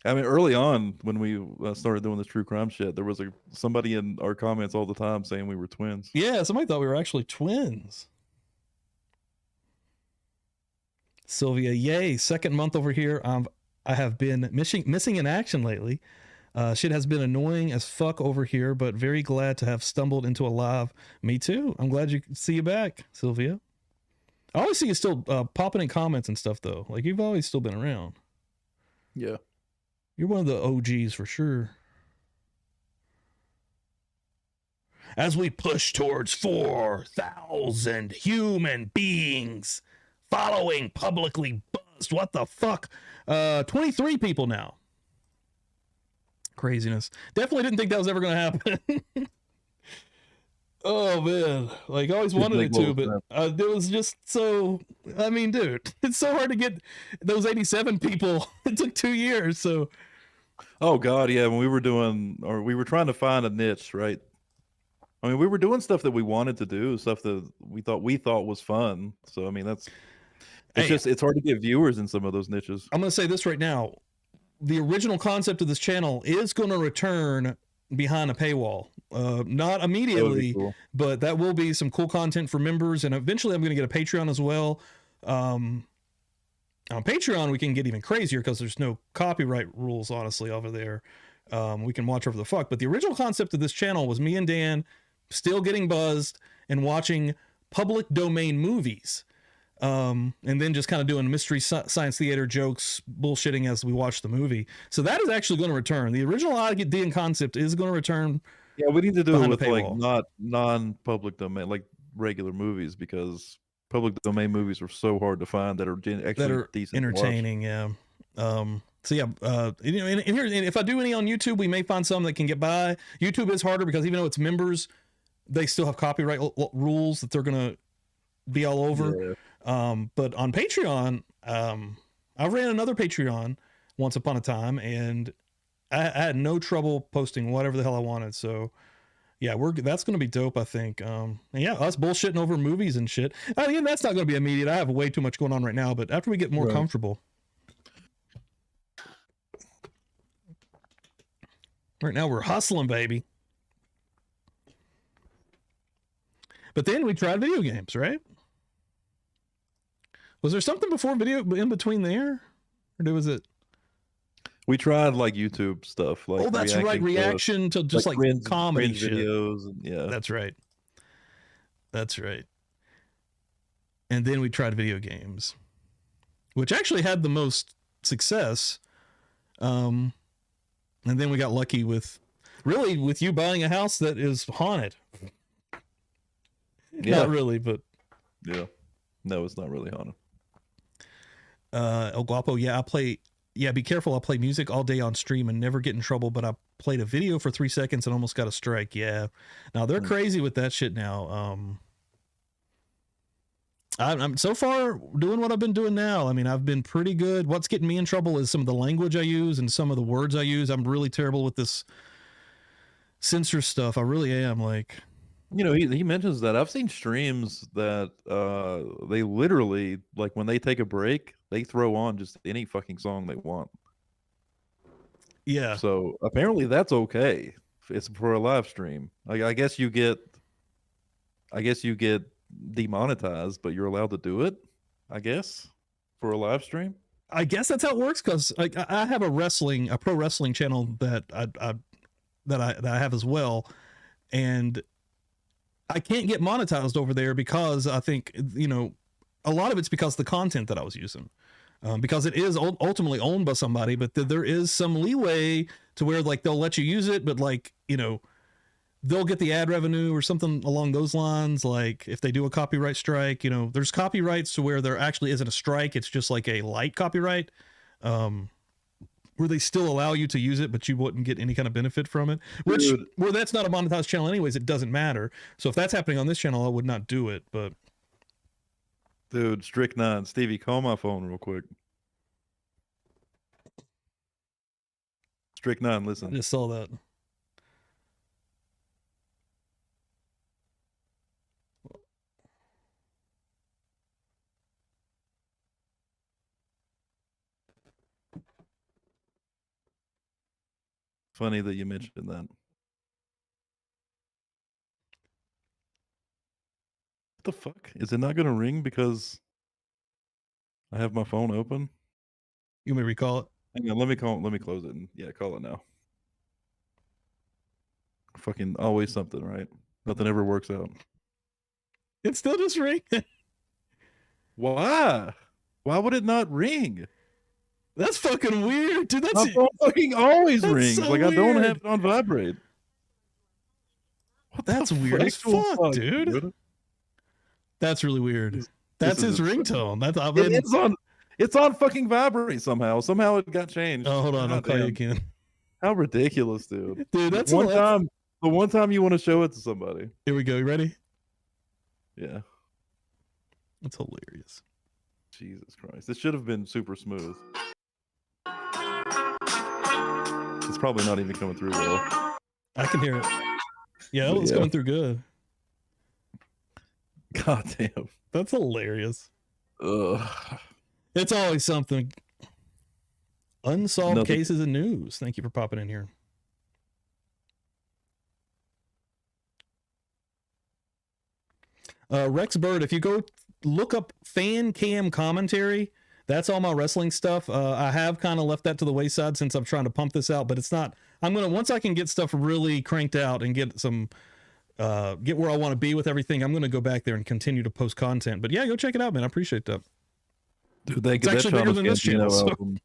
I mean, early on when we started doing this true crime shit, there was somebody in our comments all the time saying we were twins. Yeah, somebody thought we were actually twins. Sylvia, yay, second month over here. I have been missing in action lately. Shit has been annoying as fuck over here, but very glad to have stumbled into a live. Me too. I'm glad you see you back, Sylvia. I always see you still popping in comments and stuff, though. Like, you've always still been around. Yeah. You're one of the OGs for sure. As we push towards 4,000 human beings following Publicly Buzzed. What the fuck? 23 people now. Craziness. Definitely didn't think that was ever going to happen. Oh man, like I always wanted it to, but it was just so. I mean, dude, it's so hard to get those 87 people. It took 2 years. So. Oh God, yeah. When we were trying to find a niche, right? I mean, we were doing stuff that we wanted to do, stuff that we thought was fun. So I mean, it's hard to get viewers in some of those niches. I'm going to say this right now. The original concept of this channel is going to return behind a paywall. Not immediately, Cool. but that will be some cool content for members. And eventually I'm going to get a Patreon as well. On Patreon, we can get even crazier because there's no copyright rules, honestly, over there. We can watch over the fuck. But the original concept of this channel was me and Dan still getting buzzed and watching public domain movies. And then just kind of doing mystery science theater jokes, bullshitting as we watch the movie. So that is actually going to return. The original idea and concept is going to return. Yeah, we need to do it with like paywall. not non-public domain, like regular movies, because public domain movies are so hard to find that are decent, entertaining. Yeah. So yeah, you know, and here, and if I do any on YouTube, we may find some that can get by. YouTube is harder because even though it's members, they still have copyright rules that they're gonna be all over. Yeah. But on Patreon, I ran another Patreon once upon a time, and I had no trouble posting whatever the hell I wanted. So yeah, that's going to be dope, I think. And yeah, us bullshitting over movies and shit. I mean, that's not going to be immediate. I have way too much going on right now, but after we get more comfortable. Right now we're hustling, baby. But then we tried video games, right? Was there something before video in between there? Or was it? We tried like YouTube stuff. Like that's right. Reaction to just like comedy shit. Videos. And, yeah. That's right. That's right. And then we tried video games, which actually had the most success. And then we got lucky with you buying a house that is haunted. Yeah. Not really, but. Yeah. No, it's not really haunted. El Guapo, be careful. I'll play music all day on stream and never get in trouble, but I played a video for 3 seconds and almost got a strike. Yeah. Now they're crazy with that shit now. I'm so far doing what I've been doing now. I mean, I've been pretty good. What's getting me in trouble is some of the language I use and some of the words I use. I'm really terrible with this censor stuff. I really am. Like, you know, he mentions that I've seen streams that they literally, like, when they take a break, they throw on just any fucking song they want. Yeah. So apparently that's okay. It's for a live stream. I guess you get demonetized, but you're allowed to do it, I guess, for a live stream. I guess that's how it works, because I have a pro wrestling channel that I have as well, and I can't get monetized over there because I think, you know, a lot of it's because of the content that I was using, because it is ultimately owned by somebody, but there is some leeway to where like they'll let you use it, but like, you know, they'll get the ad revenue or something along those lines. Like if they do a copyright strike, you know, there's copyrights to where there actually isn't a strike. It's just like a light copyright, where they still allow you to use it, but you wouldn't get any kind of benefit from it, where that's not a monetized channel anyways. It doesn't matter. So if that's happening on this channel, I would not do it, but. Dude, Strict 9, Stevie, call my phone real quick. Strict 9, listen. I just saw that. Funny that you mentioned that. What the fuck? Is it not going to ring because I have my phone open? You may recall it. Hang on, let me close it and call it now. Fucking always something, right? Nothing ever works out. It's still just ringing. Why? Why would it not ring? That's fucking weird, dude. My phone fucking always rings. so Like I don't weird. have it on vibrate. What That's the weird as actual fuck, dude. That's really weird. That's his ringtone. That's I mean, it's on fucking vibrate somehow. Somehow it got changed. Oh, hold on, I'll call you again. How ridiculous, dude. Dude, that's the one time you want to show it to somebody. Here we go. You ready? Yeah. That's hilarious. Jesus Christ. This should have been super smooth. It's probably not even coming through well. I can hear it. Yeah, But it's yeah. coming through good. God damn. That's hilarious. Ugh. It's always something. Unsolved Nothing. cases and news. Thank you for popping in here. Rex Bird, if you go look up fan cam commentary, that's all my wrestling stuff. I have kind of left that to the wayside since I'm trying to pump this out, but it's not. Once I can get stuff really cranked out and get some, get where I want to be with everything, I'm gonna go back there and continue to post content. But yeah, go check it out, man. I appreciate that. Dude, It's actually bigger than this channel. So. Album,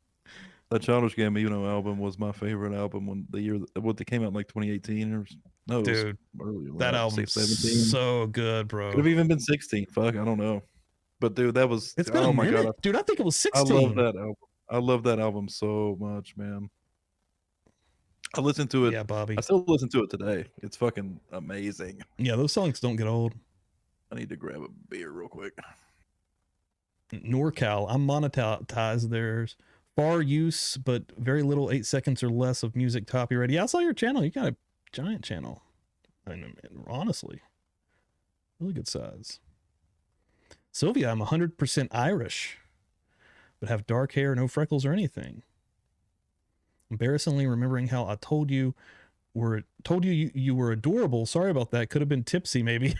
that Childish Gambino album was my favorite album when the year what they came out in like 2018 or no, dude, earlier. That album's so good, bro. Could have even been 16. Fuck, I don't know. But dude, that was it's been oh a my minute. god, Dude. I think it was 16. I love that album. I love that album so much, man. I listen to it. Yeah, Bobby. I still listen to it today. It's fucking amazing. Yeah, those songs don't get old. I need to grab a beer real quick. NorCal, I'm monetize. There's far use, but very little 8 seconds or less of music copyright. Yeah, I saw your channel. You got a giant channel. I mean, honestly, really good size. Sylvia, I'm 100% Irish, but have dark hair, no freckles or anything. Embarrassingly remembering how I told you you were adorable. Sorry about that. Could have been tipsy, maybe.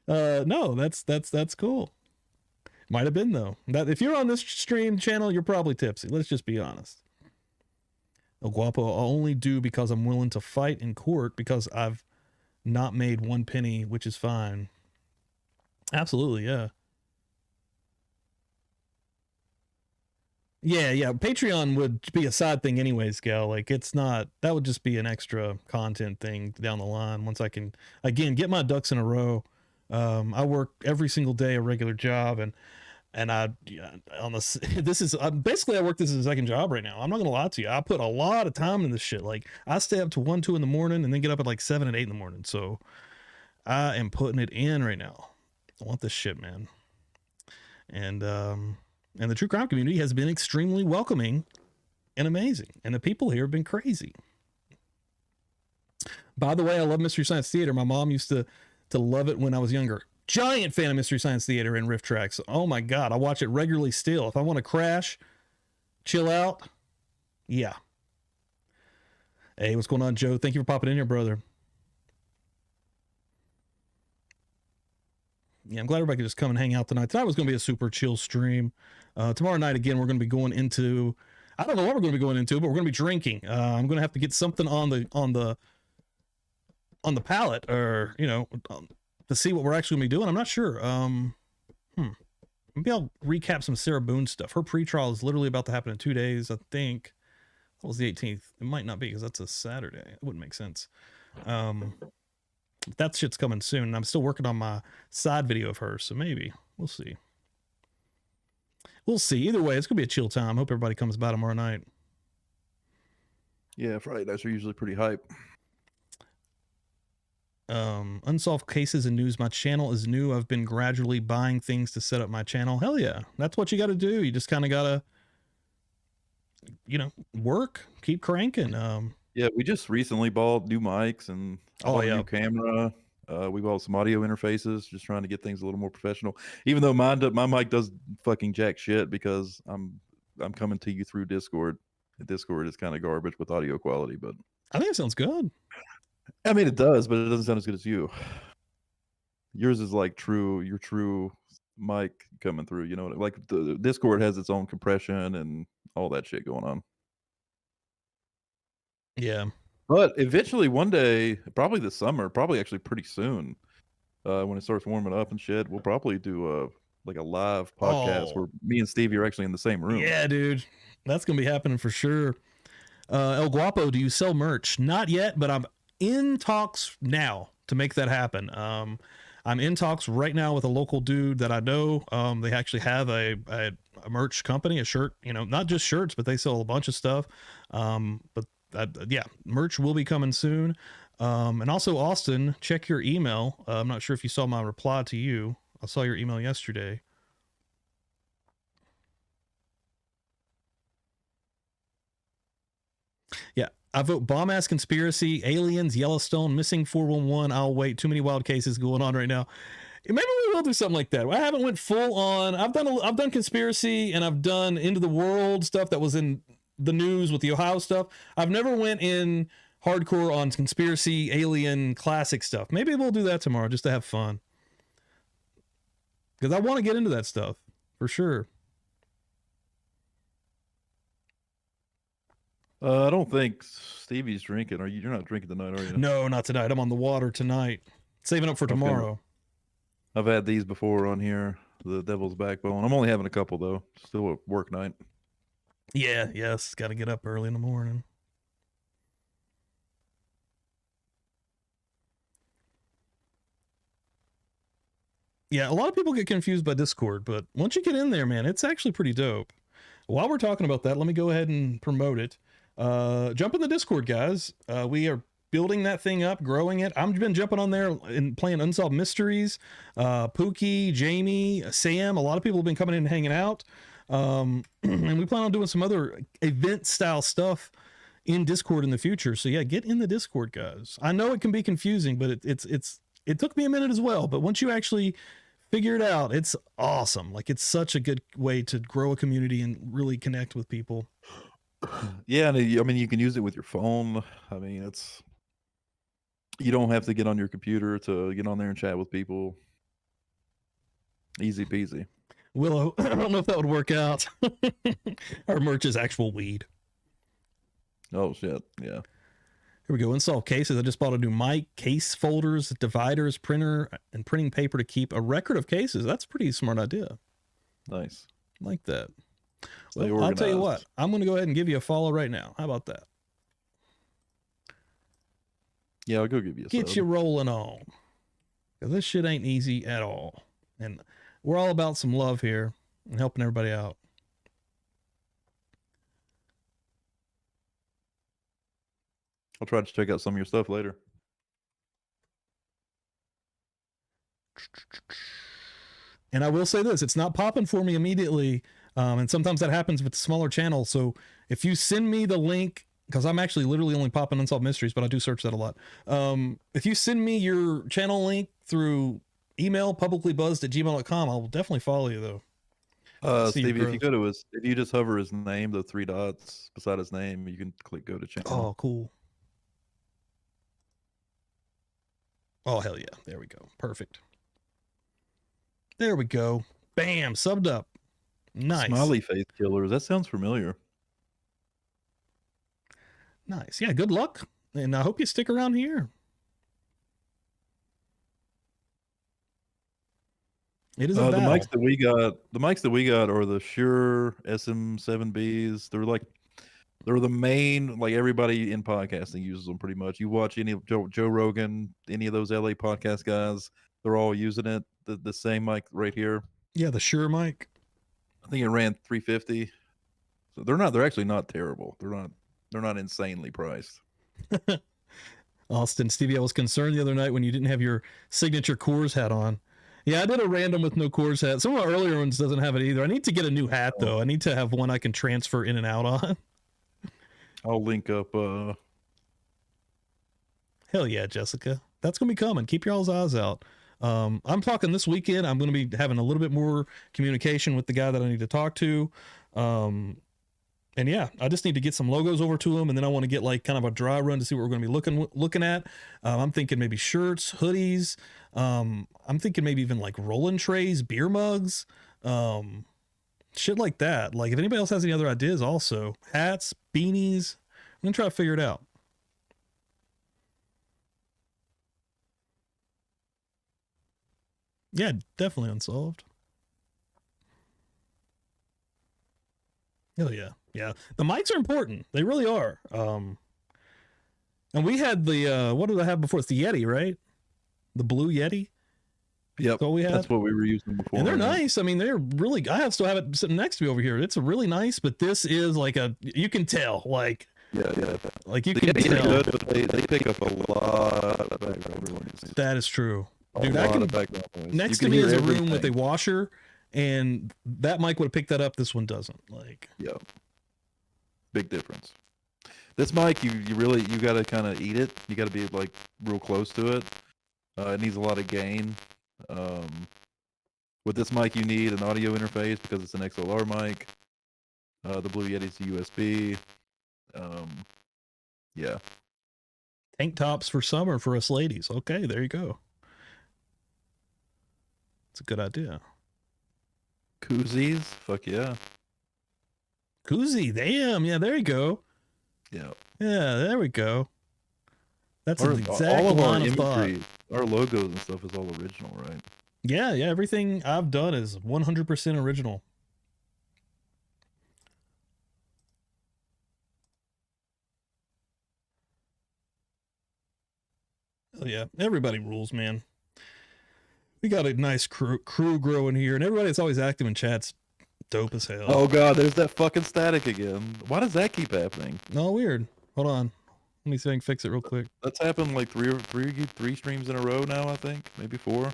No, that's cool. Might have been though. That if you're on this stream channel, you're probably tipsy. Let's just be honest. El Guapo, I'll only do because I'm willing to fight in court because I've not made 1 penny, which is fine. Absolutely, yeah. Yeah. Patreon would be a side thing anyways, Gal. Like it's not, that would just be an extra content thing down the line once I can, again, get my ducks in a row. I work every single day, a regular job, and I basically I work this as a second job right now. I'm not gonna lie to you. I put a lot of time into this shit. Like I stay up to 1, 2 in the morning and then get up at like 7 and 8 in the morning. So I am putting it in right now. I want this shit, man. And the true crime community has been extremely welcoming and amazing. And the people here have been crazy. By the way, I love Mystery Science Theater. My mom used to love it when I was younger. Giant fan of Mystery Science Theater and Riff Tracks. Oh my God. I watch it regularly still. If I want to crash, chill out. Yeah. Hey, what's going on, Joe? Thank you for popping in here, brother. Yeah, I'm glad everybody could just come and hang out tonight. Tonight was going to be a super chill stream. Tomorrow night, again, we're going to be going into, I don't know what we're going to be going into, but we're going to be drinking. I'm going to have to get something on the palate, or, you know, to see what we're actually going to be doing. I'm not sure. Maybe I'll recap some Sarah Boone stuff. Her pretrial is literally about to happen in 2 days. I think that was the 18th. It might not be because that's a Saturday. It wouldn't make sense. That shit's coming soon. And I'm still working on my side video of her. So maybe we'll see. We'll see. Either way, it's going to be a chill time. Hope everybody comes by tomorrow night. Yeah, Friday nights are usually pretty hype. Unsolved cases and news. My channel is new. I've been gradually buying things to set up my channel. Hell yeah. That's what you got to do. You just kind of got to, you know, work, keep cranking. Yeah, we just recently bought new mics and I bought a new camera. We bought some audio interfaces, just trying to get things a little more professional. Even though my mic does fucking jack shit because I'm coming to you through Discord. Discord is kind of garbage with audio quality, but I think it sounds good. I mean, it does, but it doesn't sound as good as you. Yours is like your true mic coming through. You know, like the Discord has its own compression and all that shit going on. Yeah. But eventually, one day, probably this summer, probably actually pretty soon, when it starts warming up and shit, we'll probably do a live podcast where me and Stevie are actually in the same room. Yeah, dude, that's gonna be happening for sure. El Guapo, do you sell merch? Not yet, but I'm in talks now to make that happen. I'm in talks right now with a local dude that I know. They actually have a merch company, a shirt, you know, not just shirts, but they sell a bunch of stuff. Yeah, merch will be coming soon. And also, Austin, check your email. I'm not sure if you saw my reply to you. I saw your email yesterday. Yeah, I vote bomb ass conspiracy, aliens, Yellowstone, missing 411. I'll wait. Too many wild cases going on right now. Maybe we will do something like that. I haven't went full on. I've done conspiracy and I've done into the world stuff that was in the news with the Ohio stuff. I've never went in hardcore on conspiracy, alien, classic stuff. Maybe we'll do that tomorrow just to have fun. Because I want to get into that stuff for sure. I don't think Stevie's drinking. You're not drinking tonight, are you? No, not tonight. I'm on the water tonight. Saving up for tomorrow. I've had these before on here. The Devil's Backbone. I'm only having a couple though. Still at work night. Yeah, yes. Got to get up early in the morning. Yeah, a lot of people get confused by Discord, but once you get in there, man, it's actually pretty dope. While we're talking about that, let me go ahead and promote it. Jump in the Discord, guys. We are building that thing up, growing it. I've been jumping on there and playing Unsolved Mysteries. Pookie, Jamie, Sam, a lot of people have been coming in and hanging out. And we plan on doing some other event-style stuff in Discord in the future. So yeah, get in the Discord, guys. I know it can be confusing, but it took me a minute as well. But once you actually figure it out, it's awesome. Like, it's such a good way to grow a community and really connect with people. Yeah, and I mean, you can use it with your phone. I mean, you don't have to get on your computer to get on there and chat with people. Easy peasy. Willow, I don't know if that would work out. Our merch is actual weed. Oh shit, yeah. Here we go. Install cases. I just bought a new mic, case folders, dividers, printer, and printing paper to keep a record of cases. That's a pretty smart idea. Nice. Like that. Well, I'll tell you what. I'm going to go ahead and give you a follow right now. How about that? Yeah, I'll go give you a Get sub. you rolling on. Because this shit ain't easy at all. And we're all about some love here and helping everybody out. I'll try to check out some of your stuff later. And I will say this, it's not popping for me immediately. And sometimes that happens with the smaller channels. So if you send me the link, because I'm actually literally only popping Unsolved Mysteries, but I do search that a lot. If you send me your channel link through email, publiclybuzzed@gmail.com, I'll definitely follow you though. Stevie, if you just hover his name, the 3 dots beside his name, you can click go to channel. Oh, cool. Oh, hell yeah. There we go. Perfect. There we go. Bam. Subbed up. Nice. Smiley face killers. That sounds familiar. Nice. Yeah, good luck. And I hope you stick around here. It is a the battle. mics that we got are the Shure SM7Bs. They're the main, like, everybody in podcasting uses them pretty much. You watch any of Joe Rogan, any of those LA podcast guys, they're all using it. The same mic right here. Yeah, the Shure mic. I think it ran 350. So they're actually not terrible. They're not insanely priced. Austin, Stevie, I was concerned the other night when you didn't have your signature Coors hat on. Yeah, I did a random with no Coors hat. Some of our earlier ones doesn't have it either. I need to get a new hat though. I need to have one I can transfer in and out on. I'll link up. Hell yeah, Jessica. That's going to be coming. Keep your all's eyes out. I'm talking this weekend. I'm going to be having a little bit more communication with the guy that I need to talk to. And yeah, I just need to get some logos over to him. And then I want to get like kind of a dry run to see what we're going to be looking at. I'm thinking maybe shirts, hoodies. I'm thinking maybe even like rolling trays, beer mugs, shit like that. Like if anybody else has any other ideas also, hats, beanies, I'm going to try to figure it out. Yeah, definitely Unsolved. Hell yeah. Yeah. The mics are important. They really are. And we had the, what did I have before? It's the Yeti, right? The blue Yeti. Yep. That's what we had. That's what we were using before. And they're nice. I mean, they're really, still have it sitting next to me over here. It's really nice, but this is like you can tell, like, yeah. Like you The can Yeti are tell. good, but they pick up a lot of background noise. That is true. A Dude, lot of background noise. Next You to can me is hear a room with a everything. washer, and that mic would have picked that up. This one doesn't. Like, Yeah. Big difference. This mic, you got to kind of eat it. You got to be like real close to it. It needs a lot of gain. With this mic, you need an audio interface because it's an XLR mic. The Blue Yeti's USB. Yeah. Tank tops for summer for us ladies. Okay, there you go. It's a good idea. Koozies, fuck yeah. Koozie, damn, yeah, there you go. Yeah. Yeah, there we go. That's an All exact of our line of thought. imagery, our logos and stuff is all original, right? Yeah, everything I've done is 100% original. Oh yeah, everybody rules, man. We got a nice crew growing here, and everybody that's always active in chat's dope as hell. Oh god, there's that fucking static again. Why does that keep happening? No, weird. Hold on. Let me see if I can fix it real quick. That's happened like three streams in a row now, I think. Maybe 4.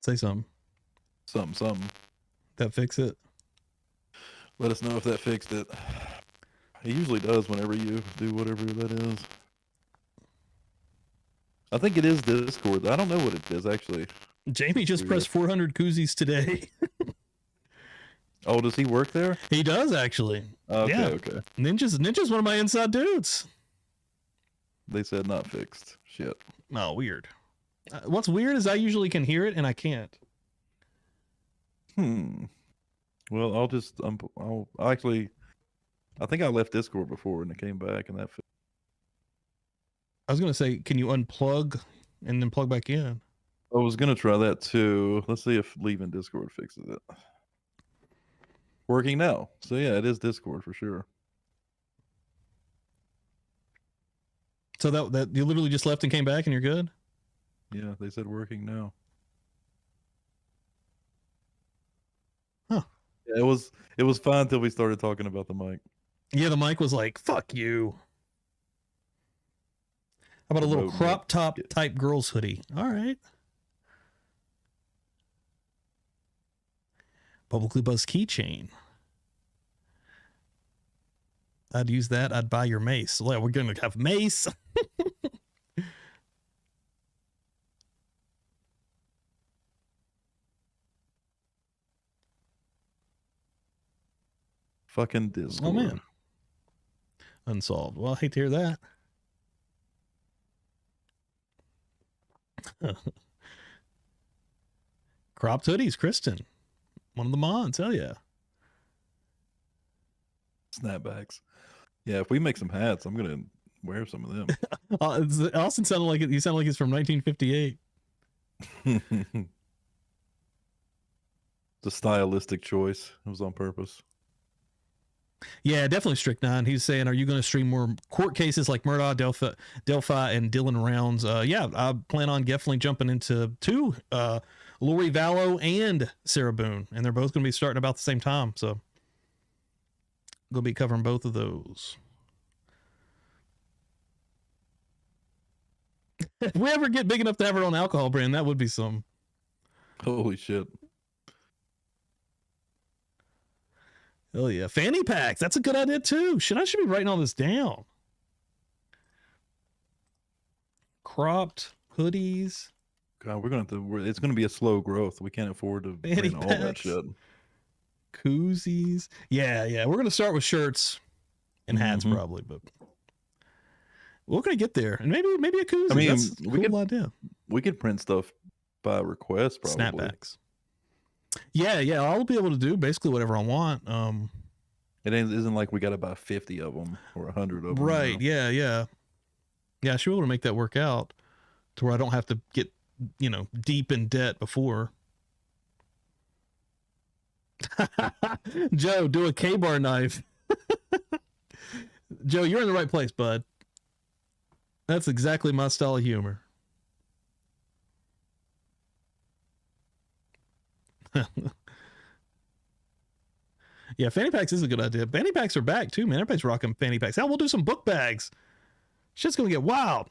Say something. Something. That fix it? Let us know if that fixed it. It usually does whenever you do whatever that is. I think it is Discord. I don't know what it is, actually. Jamie just Weird. pressed 400 koozies today. Oh, does he work there? He does, actually. Okay, Yeah. okay. Ninja's one of my inside dudes. They said not fixed. Shit. Oh, weird. What's weird is I usually can hear it and I can't. Well, I'll actually, I think I left Discord before and it came back and that. I was gonna say, can you unplug and then plug back in? I was gonna try that too. Let's see if leaving Discord fixes it. Working now. So yeah, it is Discord for sure. So that you literally just left and came back and you're good? Yeah, they said working now. Huh. Yeah, it was fine until we started talking about the mic. Yeah, the mic was like, fuck you. How about a little crop top type girl's hoodie? All right. Publicly Buzzed keychain. I'd use that. I'd buy your mace. So, yeah, we're going to have mace. Fucking Discord. Oh, man. Unsolved. Well, I hate to hear that. Cropped hoodies, Kristen. One of the mods. Hell yeah. Snapbacks. Yeah, if we make some hats, I'm gonna wear some of them. Austin sounded like you sound like it's from 1958. The stylistic choice. It was on purpose. Yeah, definitely Strict9. He's saying, are you going to stream more court cases like Murdaugh, Delphi, and Dylan Rounds? Yeah, I plan on definitely jumping into 2, Lori Vallow and Sarah Boone, and they're both going to be starting about the same time. So going to be covering both of those. If we ever get big enough to have our own alcohol brand, that would be some. Holy shit. Oh yeah, fanny packs. That's a good idea too. I should be writing all this down. Cropped hoodies. God, we're gonna have to. It's gonna be a slow growth. We can't afford to Fanny bring all that packs. shit. Koozies. Yeah. We're gonna start with shirts and hats probably, but we're gonna get there. And maybe a koozie. I mean, that's a cool idea. We could print stuff by request, probably. Snapbacks. Yeah. I'll be able to do basically whatever I want. It isn't like we got to buy 50 of them or 100 of them. Right. Yeah. Yeah, I should be able to make that work out to where I don't have to get, deep in debt before. Joe, do a K-bar knife. Joe, you're in the right place, bud. That's exactly my style of humor. Yeah, fanny packs is a good idea. Fanny packs are back too, man. Everybody's rocking fanny packs. Hell, we'll do some book bags. Shit's gonna get wild.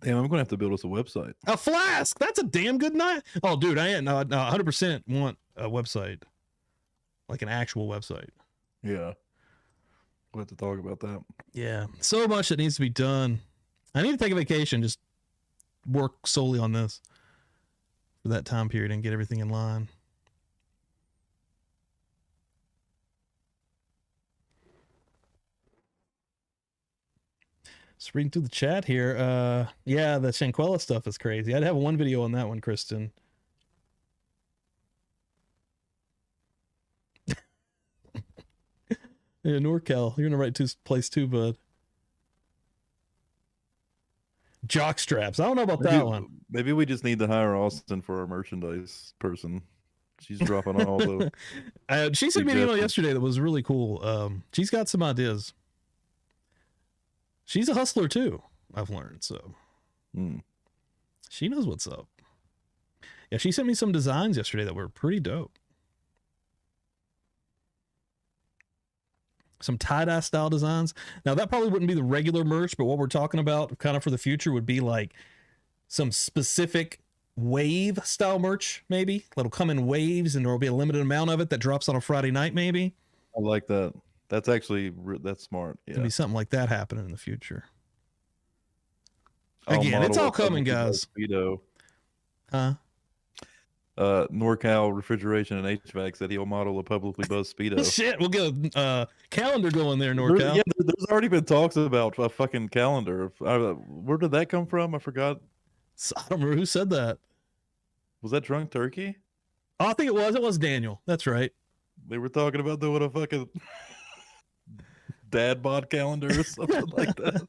Damn, I'm gonna have to build us a website. A flask. That's a damn good night. Oh, dude, I 100% want a website. like an actual website. Yeah. We'll have to talk about that. Yeah, so much that needs to be done. I need to take a vacation, just work solely on this for that time period and get everything in line. Just reading through the chat here. Yeah, the Shanquella stuff is crazy. I'd have one video on that one, Kristen. Yeah, NorCal, you're in the right place too, bud. Jock straps. I don't know about that one. Maybe we just need to hire Austin for our merchandise person. She's dropping all the. She sent me an email yesterday that was really cool. She's got some ideas. She's a hustler too, I've learned. So she knows what's up. Yeah, she sent me some designs yesterday that were pretty dope. Some tie-dye style designs. Now, that probably wouldn't be the regular merch, but what we're talking about kind of for the future would be like some specific wave style merch, maybe. That'll come in waves and there will be a limited amount of it that drops on a Friday night, maybe. I like that. That's actually, that's smart. Yeah. There'll be something like that happening in the future. Again, it's all coming, guys. Speedo. Huh? NorCal Refrigeration and HVAC said he'll model a publicly buzzed Speedo. Shit, we'll get a calendar going there, NorCal. There's already been talks about a fucking calendar. Where did that come from? I forgot. I don't remember who said that. Was that Drunk Turkey? Oh, I think it was. It was Daniel. That's right. They were talking about doing a fucking dad bod calendar or something like that.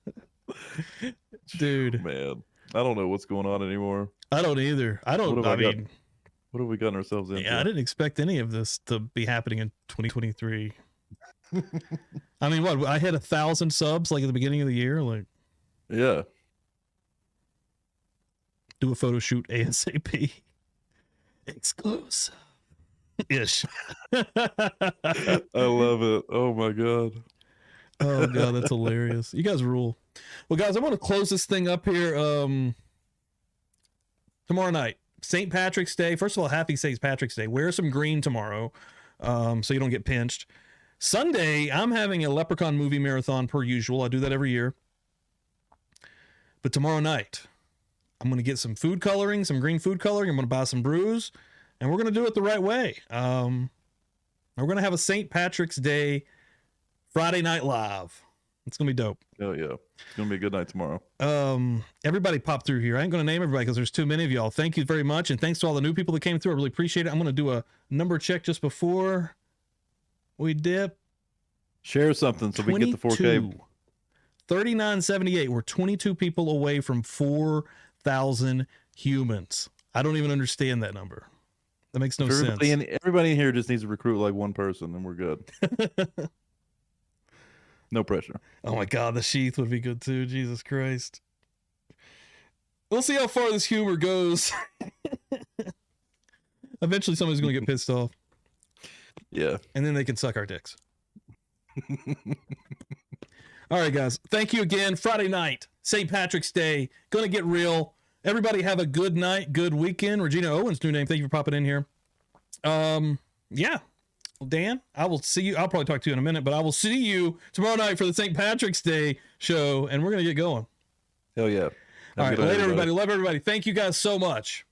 Dude. Man, I don't know what's going on anymore. I don't either. What have we gotten ourselves into? Yeah, I didn't expect any of this to be happening in 2023. I mean, what? I hit 1,000 subs like at the beginning of the year. Like, yeah. Do a photo shoot ASAP. Exclusive. Ish. I love it. Oh my god. Oh god, that's hilarious. You guys rule. Well, guys, I want to close this thing up here. Tomorrow night, St. Patrick's Day. First of all, happy St. Patrick's Day. Wear some green tomorrow, so you don't get pinched. Sunday, I'm having a Leprechaun movie marathon per usual. I do that every year. But tomorrow night, I'm going to get some food coloring, some green food coloring. I'm going to buy some brews, and we're going to do it the right way. We're going to have a St. Patrick's Day Friday Night Live. It's going to be dope. Oh, yeah. It's going to be a good night tomorrow. Everybody pop through here. I ain't going to name everybody because there's too many of y'all. Thank you very much, and thanks to all the new people that came through. I really appreciate it. I'm going to do a number check just before we dip. Share something so we can get the 4K. 3978. We're 22 people away from 4,000 humans. I don't even understand that number. That makes no sense. Everybody in here just needs to recruit like one person and we're good. No pressure. Oh my God, the sheath would be good too. Jesus Christ. We'll see how far this humor goes. Eventually somebody's going to get pissed off. Yeah. And then they can suck our dicks. All right, guys. Thank you again. Friday night, St. Patrick's Day. Gonna get real. Everybody have a good night, good weekend. Regina Owens, new name. Thank you for popping in here. Yeah. Well, Dan, I will see you. I'll probably talk to you in a minute, but I will see you tomorrow night for the St. Patrick's Day show, and we're gonna get going. Hell yeah. All right, later, everybody. Love everybody. Thank you guys so much.